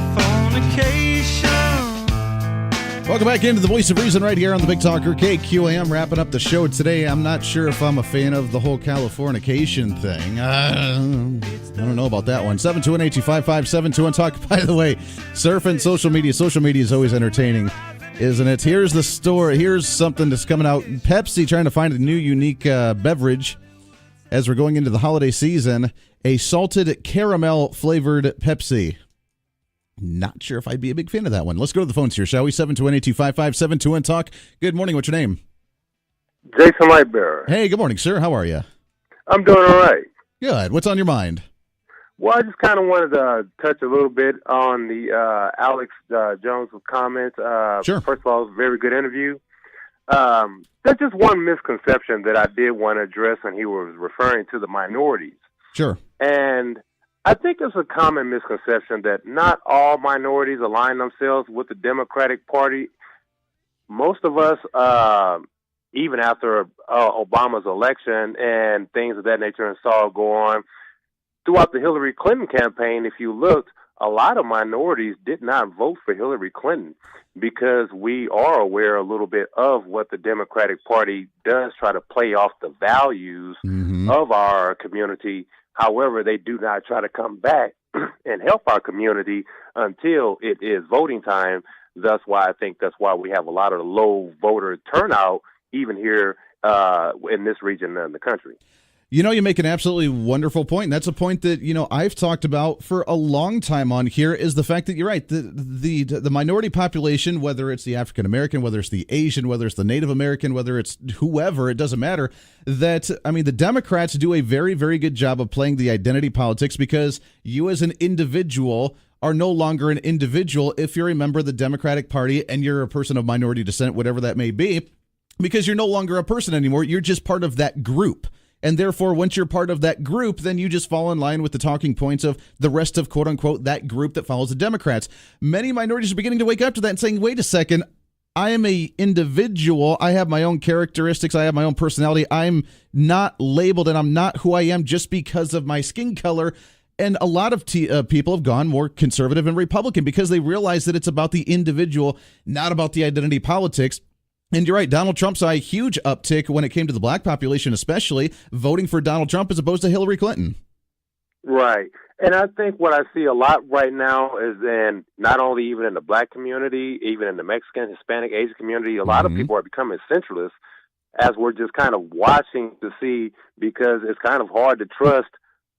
Welcome back into The Voice of Reason right here on the Big Talker KQAM. Wrapping up the show today. I'm not sure if I'm a fan of the whole Californication thing. I don't know about that one. 721-825-5721-TALK. By the way, surfing social media. Social media is always entertaining, isn't it? Here's the story. Here's something that's coming out. Pepsi trying to find a new unique beverage as we're going into the holiday season. A salted caramel flavored Pepsi. Not sure if I'd be a big fan of that one. Let's go to the phones here, shall we? 721-825-5721-TALK. Good morning. What's your name? Jason Lightbearer. Hey, good morning, sir. How are you? I'm doing all right. Good. What's on your mind? Well, I just kind of wanted to touch a little bit on the Alex Jones' comments. Sure. First of all, it was a very good interview. There's just one misconception that I did want to address when he was referring to the minorities. Sure. And I think it's a common misconception that not all minorities align themselves with the Democratic Party. Most of us, even after Obama's election and things of that nature and saw go on, throughout the Hillary Clinton campaign, if you looked, a lot of minorities did not vote for Hillary Clinton because we are aware a little bit of what the Democratic Party does try to play off the values of our community. However, they do not try to come back and help our community until it is voting time. That's why I think that's why we have a lot of low voter turnout, even here in this region of the country. You know, you make an absolutely wonderful point. And that's a point that, you know, I've talked about for a long time on here, is the fact that you're right. The minority population, whether it's the African American, whether it's the Asian, whether it's the Native American, whether it's whoever, it doesn't matter. That, I mean, the Democrats do a very, very good job of playing the identity politics, because you as an individual are no longer an individual if you're a member of the Democratic Party and you're a person of minority descent, whatever that may be, because you're no longer a person anymore. You're just part of that group. And therefore, once you're part of that group, then you just fall in line with the talking points of the rest of, quote unquote, that group that follows the Democrats. Many minorities are beginning to wake up to that and saying, wait a second, I am a individual. I have my own characteristics. I have my own personality. I'm not labeled and I'm not who I am just because of my skin color. And a lot of people have gone more conservative and Republican because they realize that it's about the individual, not about the identity politics. And you're right, Donald Trump saw a huge uptick when it came to the black population, especially voting for Donald Trump as opposed to Hillary Clinton. Right. And I think what I see a lot right now is in not only even in the black community, even in the Mexican, Hispanic, Asian community, a lot of people are becoming centralists as we're just kind of watching to see, because it's kind of hard to trust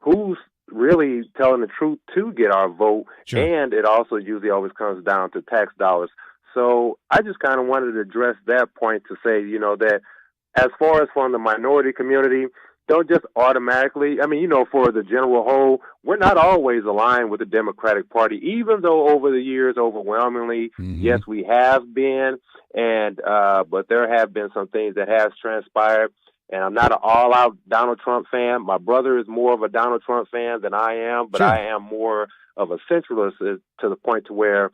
who's really telling the truth to get our vote. Sure. And it also usually always comes down to tax dollars. So I just kind of wanted to address that point to say, you know, that as far as from the minority community, don't just automatically, I mean, you know, for the general whole, we're not always aligned with the Democratic Party, even though over the years, overwhelmingly, yes, we have been, and but there have been some things that has transpired. And I'm not an all-out Donald Trump fan. My brother is more of a Donald Trump fan than I am, but Sure. I am more of a centralist to the point to where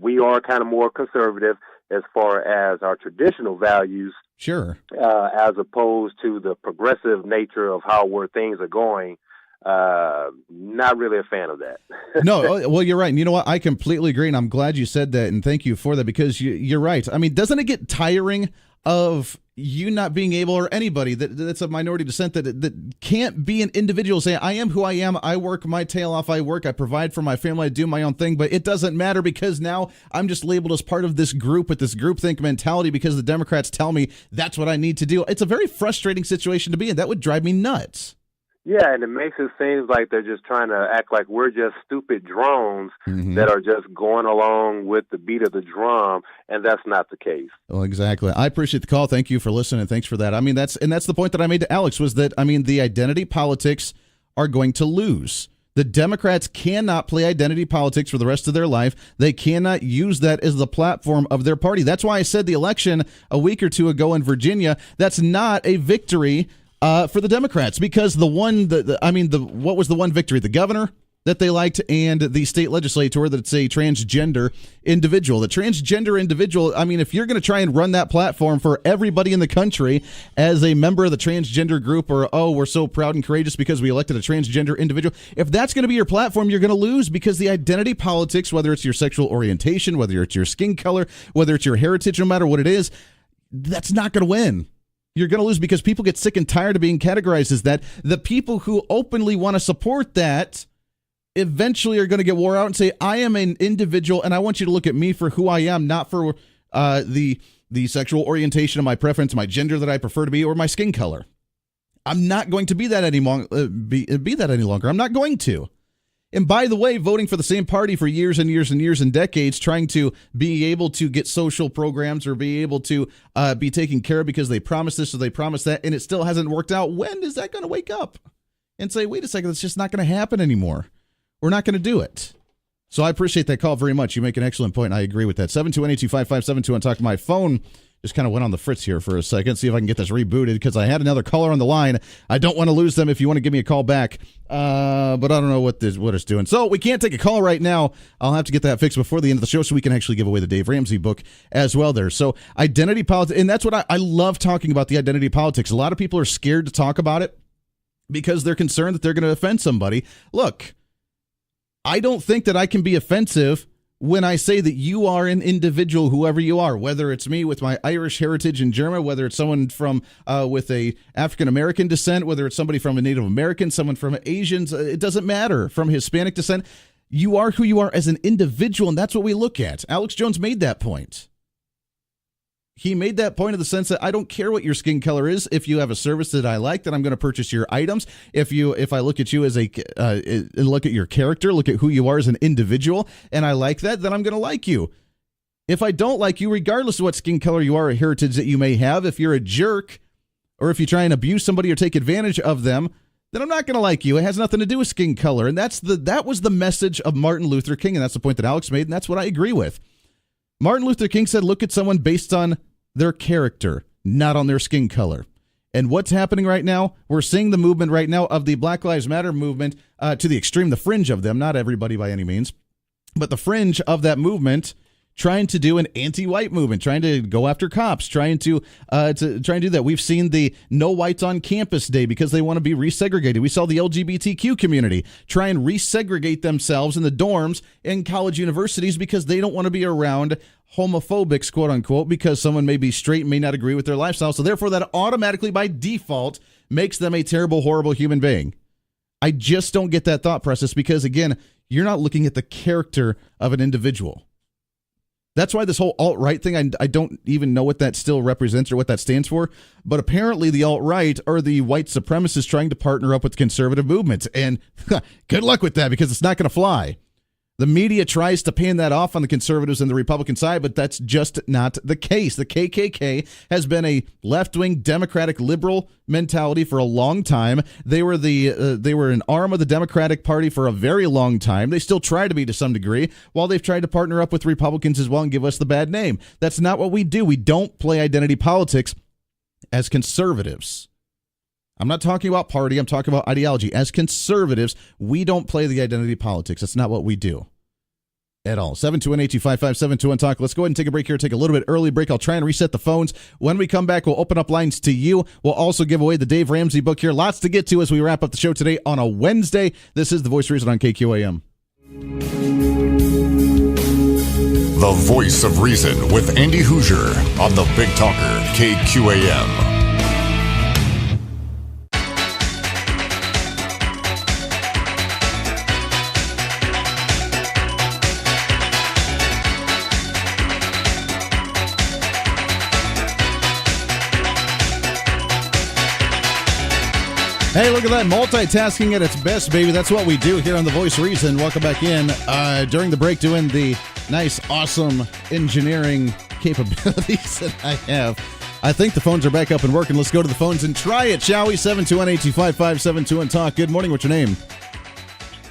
we are kind of more conservative as far as our traditional values. Sure. As opposed to the progressive nature of where things are going. Not really a fan of that. No, well, you're right. And you know what? I completely agree. And I'm glad you said that. And thank you for that, because you're right. I mean, doesn't it get tiring of you not being able, or anybody that's of minority descent that can't be an individual saying, I am who I am. I work my tail off. I provide for my family. I do my own thing. But it doesn't matter because now I'm just labeled as part of this group with this groupthink mentality because the Democrats tell me that's what I need to do. It's a very frustrating situation to be in. That would drive me nuts. Yeah, and it makes it seem like they're just trying to act like we're just stupid drones that are just going along with the beat of the drum, and that's not the case. Well, exactly. I appreciate the call. Thank you for listening. Thanks for that. I mean, that's the point that I made to Alex was that, I mean, the identity politics are going to lose. The Democrats cannot play identity politics for the rest of their life. They cannot use that as the platform of their party. That's why I said the election a week or two ago in Virginia, that's not a victory for the Democrats, because what was the one victory? The governor that they liked and the state legislator that's a transgender individual. The transgender individual, I mean, if you're going to try and run that platform for everybody in the country as a member of the transgender group, or, oh, we're so proud and courageous because we elected a transgender individual, if that's going to be your platform, you're going to lose, because the identity politics, whether it's your sexual orientation, whether it's your skin color, whether it's your heritage, no matter what it is, that's not going to win. You're going to lose because people get sick and tired of being categorized as that. The people who openly want to support that eventually are going to get wore out and say, I am an individual and I want you to look at me for who I am, not for the sexual orientation of my preference, my gender that I prefer to be, or my skin color. I'm not going to be that any longer. I'm not going to. And by the way, voting for the same party for years and years and years and decades, trying to be able to get social programs or be able to be taken care of because they promised this or they promised that, and it still hasn't worked out. When is that going to wake up and say, wait a second, it's just not going to happen anymore? We're not going to do it. So I appreciate that call very much. You make an excellent point. I agree with that. 728-255-72 on talk to my phone. Just kind of went on the fritz here for a second, see if I can get this rebooted, because I had another caller on the line. I don't want to lose them if you want to give me a call back, but I don't know what it's doing. So we can't take a call right now. I'll have to get that fixed before the end of the show so we can actually give away the Dave Ramsey book as well there. So identity politics, and that's what I love talking about, the identity politics. A lot of people are scared to talk about it because they're concerned that they're going to offend somebody. Look, I don't think that I can be offensive when I say that you are an individual, whoever you are, whether it's me with my Irish heritage in Germany, whether it's someone from with a African-American descent, whether it's somebody from a Native American, someone from Asians, it doesn't matter, from Hispanic descent. You are who you are as an individual, and that's what we look at. Alex Jones made that point. He made that point in the sense that I don't care what your skin color is. If you have a service that I like, then I'm going to purchase your items. If I look at you as look at your character, look at who you are as an individual, and I like that, then I'm going to like you. If I don't like you, regardless of what skin color you are or heritage that you may have, if you're a jerk or if you try and abuse somebody or take advantage of them, then I'm not going to like you. It has nothing to do with skin color. And that was the message of Martin Luther King, and that's the point that Alex made, and that's what I agree with. Martin Luther King said, look at someone based on their character, not on their skin color. And what's happening right now? We're seeing the movement right now of the Black Lives Matter movement to the extreme, the fringe of them, not everybody by any means, but the fringe of that movement trying to do an anti-white movement, trying to go after cops, trying to do that. We've seen the No Whites on Campus Day because they want to be resegregated. We saw the LGBTQ community try and resegregate themselves in the dorms in college universities because they don't want to be around homophobics, quote unquote, because someone may be straight and may not agree with their lifestyle. So therefore that automatically by default makes them a terrible, horrible human being. I just don't get that thought process because, again, you're not looking at the character of an individual. That's why this whole alt-right thing, I don't even know what that still represents or what that stands for. But apparently the alt-right are the white supremacists trying to partner up with conservative movements. And good luck with that because it's not going to fly. The media tries to pan that off on the conservatives and the Republican side, but that's just not the case. The KKK has been a left-wing Democratic liberal mentality for a long time. They were an arm of the Democratic Party for a very long time. They still try to be to some degree, while they've tried to partner up with Republicans as well and give us the bad name. That's not what we do. We don't play identity politics as conservatives, I'm not talking about party, I'm talking about ideology. As conservatives, we don't play the identity politics. That's not what we do at all. 721-8255-721-TALK. Let's go ahead and take a break here. Take a little bit early break. I'll try and reset the phones. When we come back, we'll open up lines to you. We'll also give away the Dave Ramsey book here. Lots to get to as we wrap up the show today on a Wednesday. This is The Voice of Reason on KQAM. The Voice of Reason with Andy Hoosier on the Big Talker, KQAM. Hey, look at that. Multitasking at its best, baby. That's what we do here on The Voice of Reason. Welcome back in. During the break, doing the nice, awesome engineering capabilities that I have. I think the phones are back up and working. Let's go to the phones and try it, shall we? 721-8255-721-TALK. Good morning. What's your name?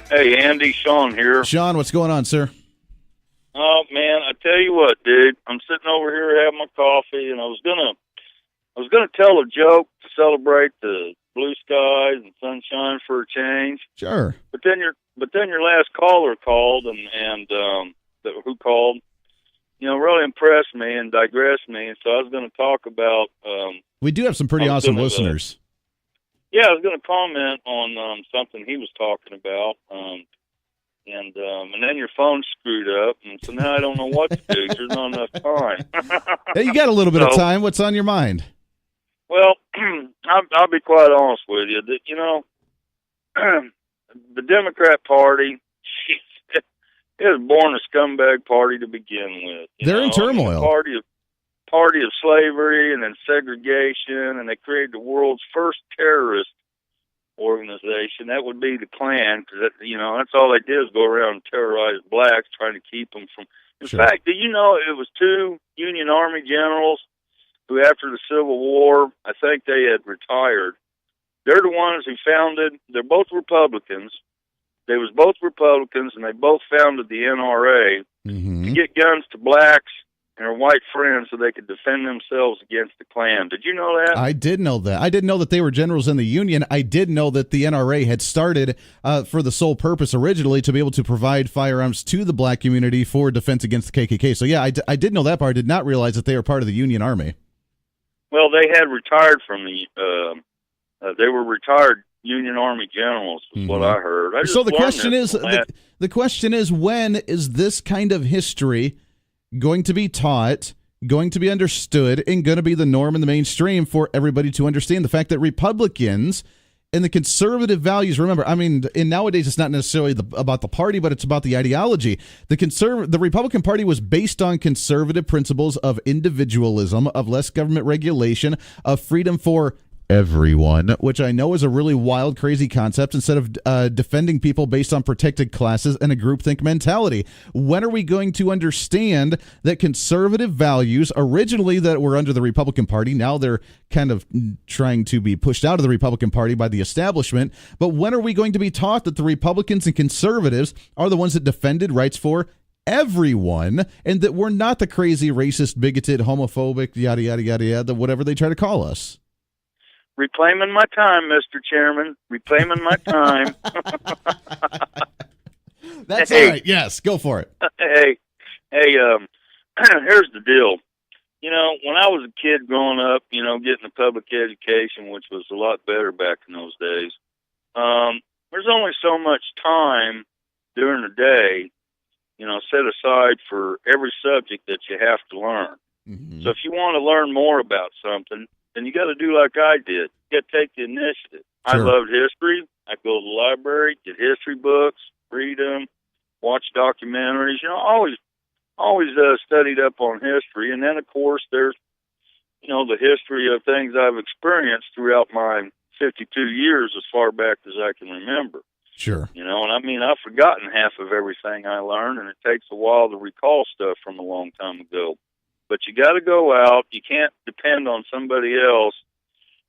Hey, Andy. Sean here. Sean, what's going on, sir? Oh, man, I tell you what, dude. I'm sitting over here having my coffee, and I was gonna tell a joke to celebrate the blue skies and sunshine for a change. Sure. But then your last caller called and who called, really impressed me and digressed me. And so I was going to talk about. We do have some pretty awesome listeners. Yeah, I was going to comment on something he was talking about. And then your phone screwed up, and so now I don't know what to do. There's not enough time. Hey, you got a little bit of time. What's on your mind? Well, I'll be quite honest with you. That the Democrat Party is born a scumbag party to begin with. They're in turmoil. Party of slavery and then segregation, and they created the world's first terrorist organization. That would be the Klan, because that's all they did is go around and terrorize blacks, trying to keep them from. In fact, do you know it was 2 Union Army generals who, after the Civil War, I think they had retired. They're the ones who founded. They're both Republicans. They was both Republicans, and they both founded the NRA to get guns to blacks and their white friends so they could defend themselves against the Klan. Did you know that? I did know that. I didn't know that they were generals in the Union. I did know that the NRA had started for the sole purpose originally to be able to provide firearms to the black community for defense against the KKK. So, yeah, I did know that part. I did not realize that they were part of the Union Army. Well, they had retired from they were retired Union Army generals, is what I heard. So the question is, the question is, when is this kind of history going to be taught, going to be understood, and going to be the norm in the mainstream for everybody to understand? The fact that Republicans and the conservative values, remember, I mean, and nowadays it's not necessarily about the party, but it's about the ideology. The Republican Party was based on conservative principles of individualism, of less government regulation, of freedom for everyone, which I know is a really wild, crazy concept, instead of defending people based on protected classes and a groupthink mentality. When are we going to understand that conservative values, originally that were under the Republican Party, now they're kind of trying to be pushed out of the Republican Party by the establishment, but when are we going to be taught that the Republicans and conservatives are the ones that defended rights for everyone, and that we're not the crazy, racist, bigoted, homophobic, yada, yada, yada, yada, whatever they try to call us? Reclaiming my time, Mr. Chairman. Reclaiming my time. That's all right. Yes, go for it. Hey, here's the deal. When I was a kid growing up, getting a public education, which was a lot better back in those days, there's only so much time during the day, set aside for every subject that you have to learn. So if you want to learn more about something, then you got to do like I did. You got to take the initiative. Sure. I loved history. I go to the library, get history books, read them, watch documentaries. Always studied up on history. And then, of course, there's, the history of things I've experienced throughout my 52 years as far back as I can remember. Sure. And I mean, I've forgotten half of everything I learned, and it takes a while to recall stuff from a long time ago. But you got to go out. You can't depend on somebody else,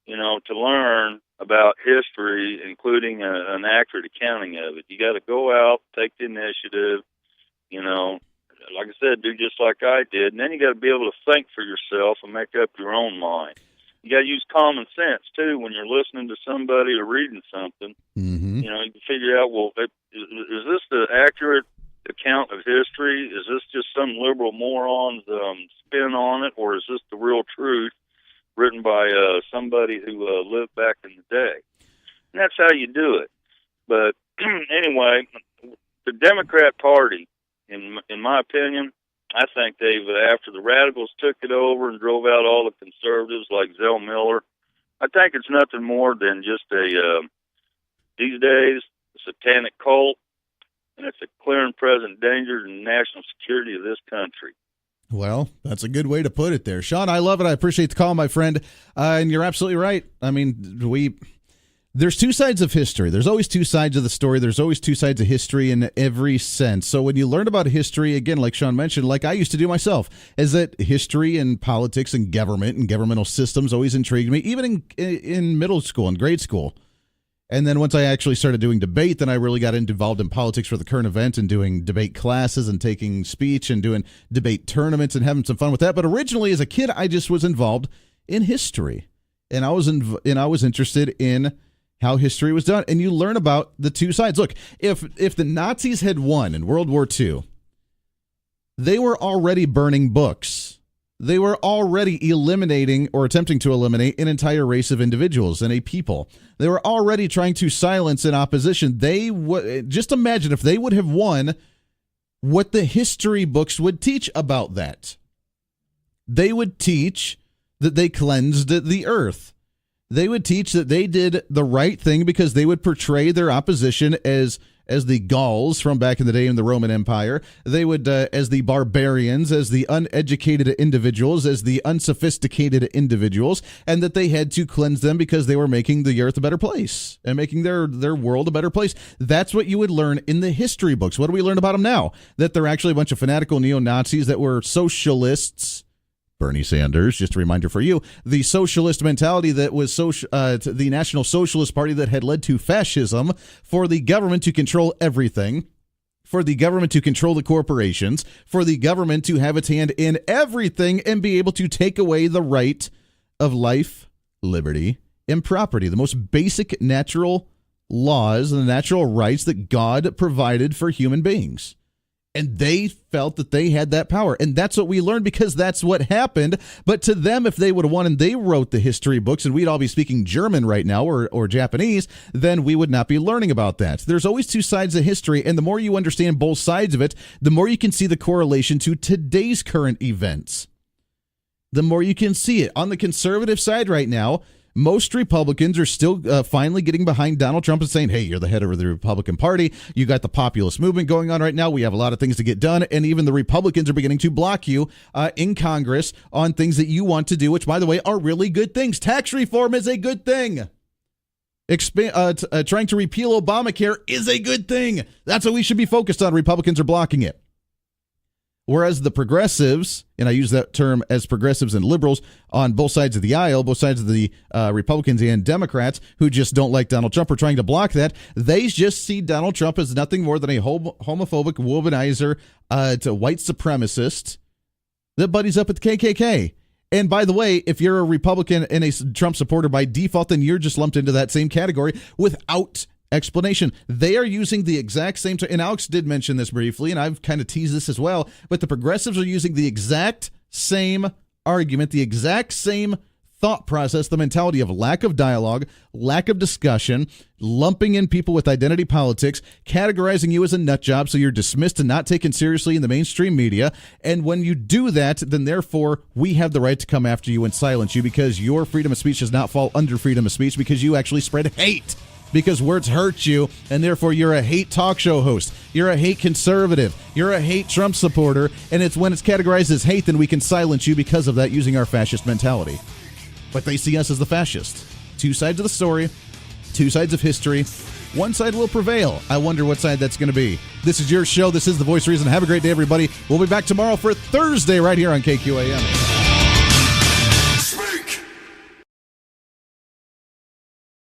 to learn about history, including an accurate accounting of it. You got to go out, take the initiative, like I said, do just like I did. And then you got to be able to think for yourself and make up your own mind. You got to use common sense too when you're listening to somebody or reading something. Mm-hmm. You know, you can figure out, well, is this the accurate account of history? Is this just some liberal moron's spin on it, or is this the real truth written by somebody who lived back in the day? And that's how you do it. But anyway, the Democrat Party, in my opinion, I think they've, after the radicals took it over and drove out all the conservatives like Zell Miller, I think it's nothing more than just these days, a satanic cult, and it's a clear and present danger to the national security of this country. Well, that's a good way to put it there. Sean, I love it. I appreciate the call, my friend. And you're absolutely right. I mean, there's two sides of history. There's always two sides of the story. There's always two sides of history in every sense. So when you learn about history, again, like Sean mentioned, like I used to do myself, is that history and politics and government and governmental systems always intrigued me, even in middle school and grade school. And then once I actually started doing debate, then I really got involved in politics for the current event and doing debate classes and taking speech and doing debate tournaments and having some fun with that. But originally, as a kid, I just was involved in history, and I was interested in how history was done. And you learn about the two sides. Look, if the Nazis had won in World War II, they were already burning books. They were already eliminating or attempting to eliminate an entire race of individuals and a people. They were already trying to silence an opposition. Just imagine if they would have won, what the history books would teach about that. They would teach that they cleansed the earth. They would teach that they did the right thing because they would portray their opposition as the Gauls from back in the day in the Roman Empire. They would, as the barbarians, as the uneducated individuals, as the unsophisticated individuals, and that they had to cleanse them because they were making the earth a better place and making their world a better place. That's what you would learn in the history books. What do we learn about them now? That they're actually a bunch of fanatical neo-Nazis that were socialists. Bernie Sanders, just a reminder for you, the socialist mentality that was the National Socialist Party that had led to fascism, for the government to control everything, for the government to control the corporations, for the government to have its hand in everything and be able to take away the right of life, liberty, and property, the most basic natural laws and the natural rights that God provided for human beings. And they felt that they had that power. And that's what we learned because that's what happened. But to them, if they would have won and they wrote the history books and we'd all be speaking German right now or Japanese, then we would not be learning about that. There's always two sides of history. And the more you understand both sides of it, the more you can see the correlation to today's current events. The more you can see it. On the conservative side right now, most Republicans are still finally getting behind Donald Trump and saying, hey, you're the head of the Republican Party. You got the populist movement going on right now. We have a lot of things to get done. And even the Republicans are beginning to block you in Congress on things that you want to do, which, by the way, are really good things. Tax reform is a good thing. Trying to repeal Obamacare is a good thing. That's what we should be focused on. Republicans are blocking it. Whereas the progressives, and I use that term as progressives and liberals on both sides of the aisle, both sides of the Republicans and Democrats who just don't like Donald Trump are trying to block that. They just see Donald Trump as nothing more than a homophobic womanizer, to white supremacist that buddies up with the KKK. And by the way, if you're a Republican and a Trump supporter by default, then you're just lumped into that same category without explanation. They are using the exact same, and Alex did mention this briefly, and I've kind of teased this as well, but the progressives are using the exact same argument, the exact same thought process, the mentality of lack of dialogue, lack of discussion, lumping in people with identity politics, categorizing you as a nut job so you're dismissed and not taken seriously in the mainstream media. And when you do that, then therefore we have the right to come after you and silence you because your freedom of speech does not fall under freedom of speech because you actually spread hate. Because words hurt you, and therefore you're a hate talk show host. You're a hate conservative. You're a hate Trump supporter, and it's when it's categorized as hate, then we can silence you because of that using our fascist mentality. But they see us as the fascist. Two sides of the story, two sides of history. One side will prevail. I wonder what side that's going to be. This is your show. This is The Voice of Reason. Have a great day, everybody. We'll be back tomorrow for Thursday right here on KQAM.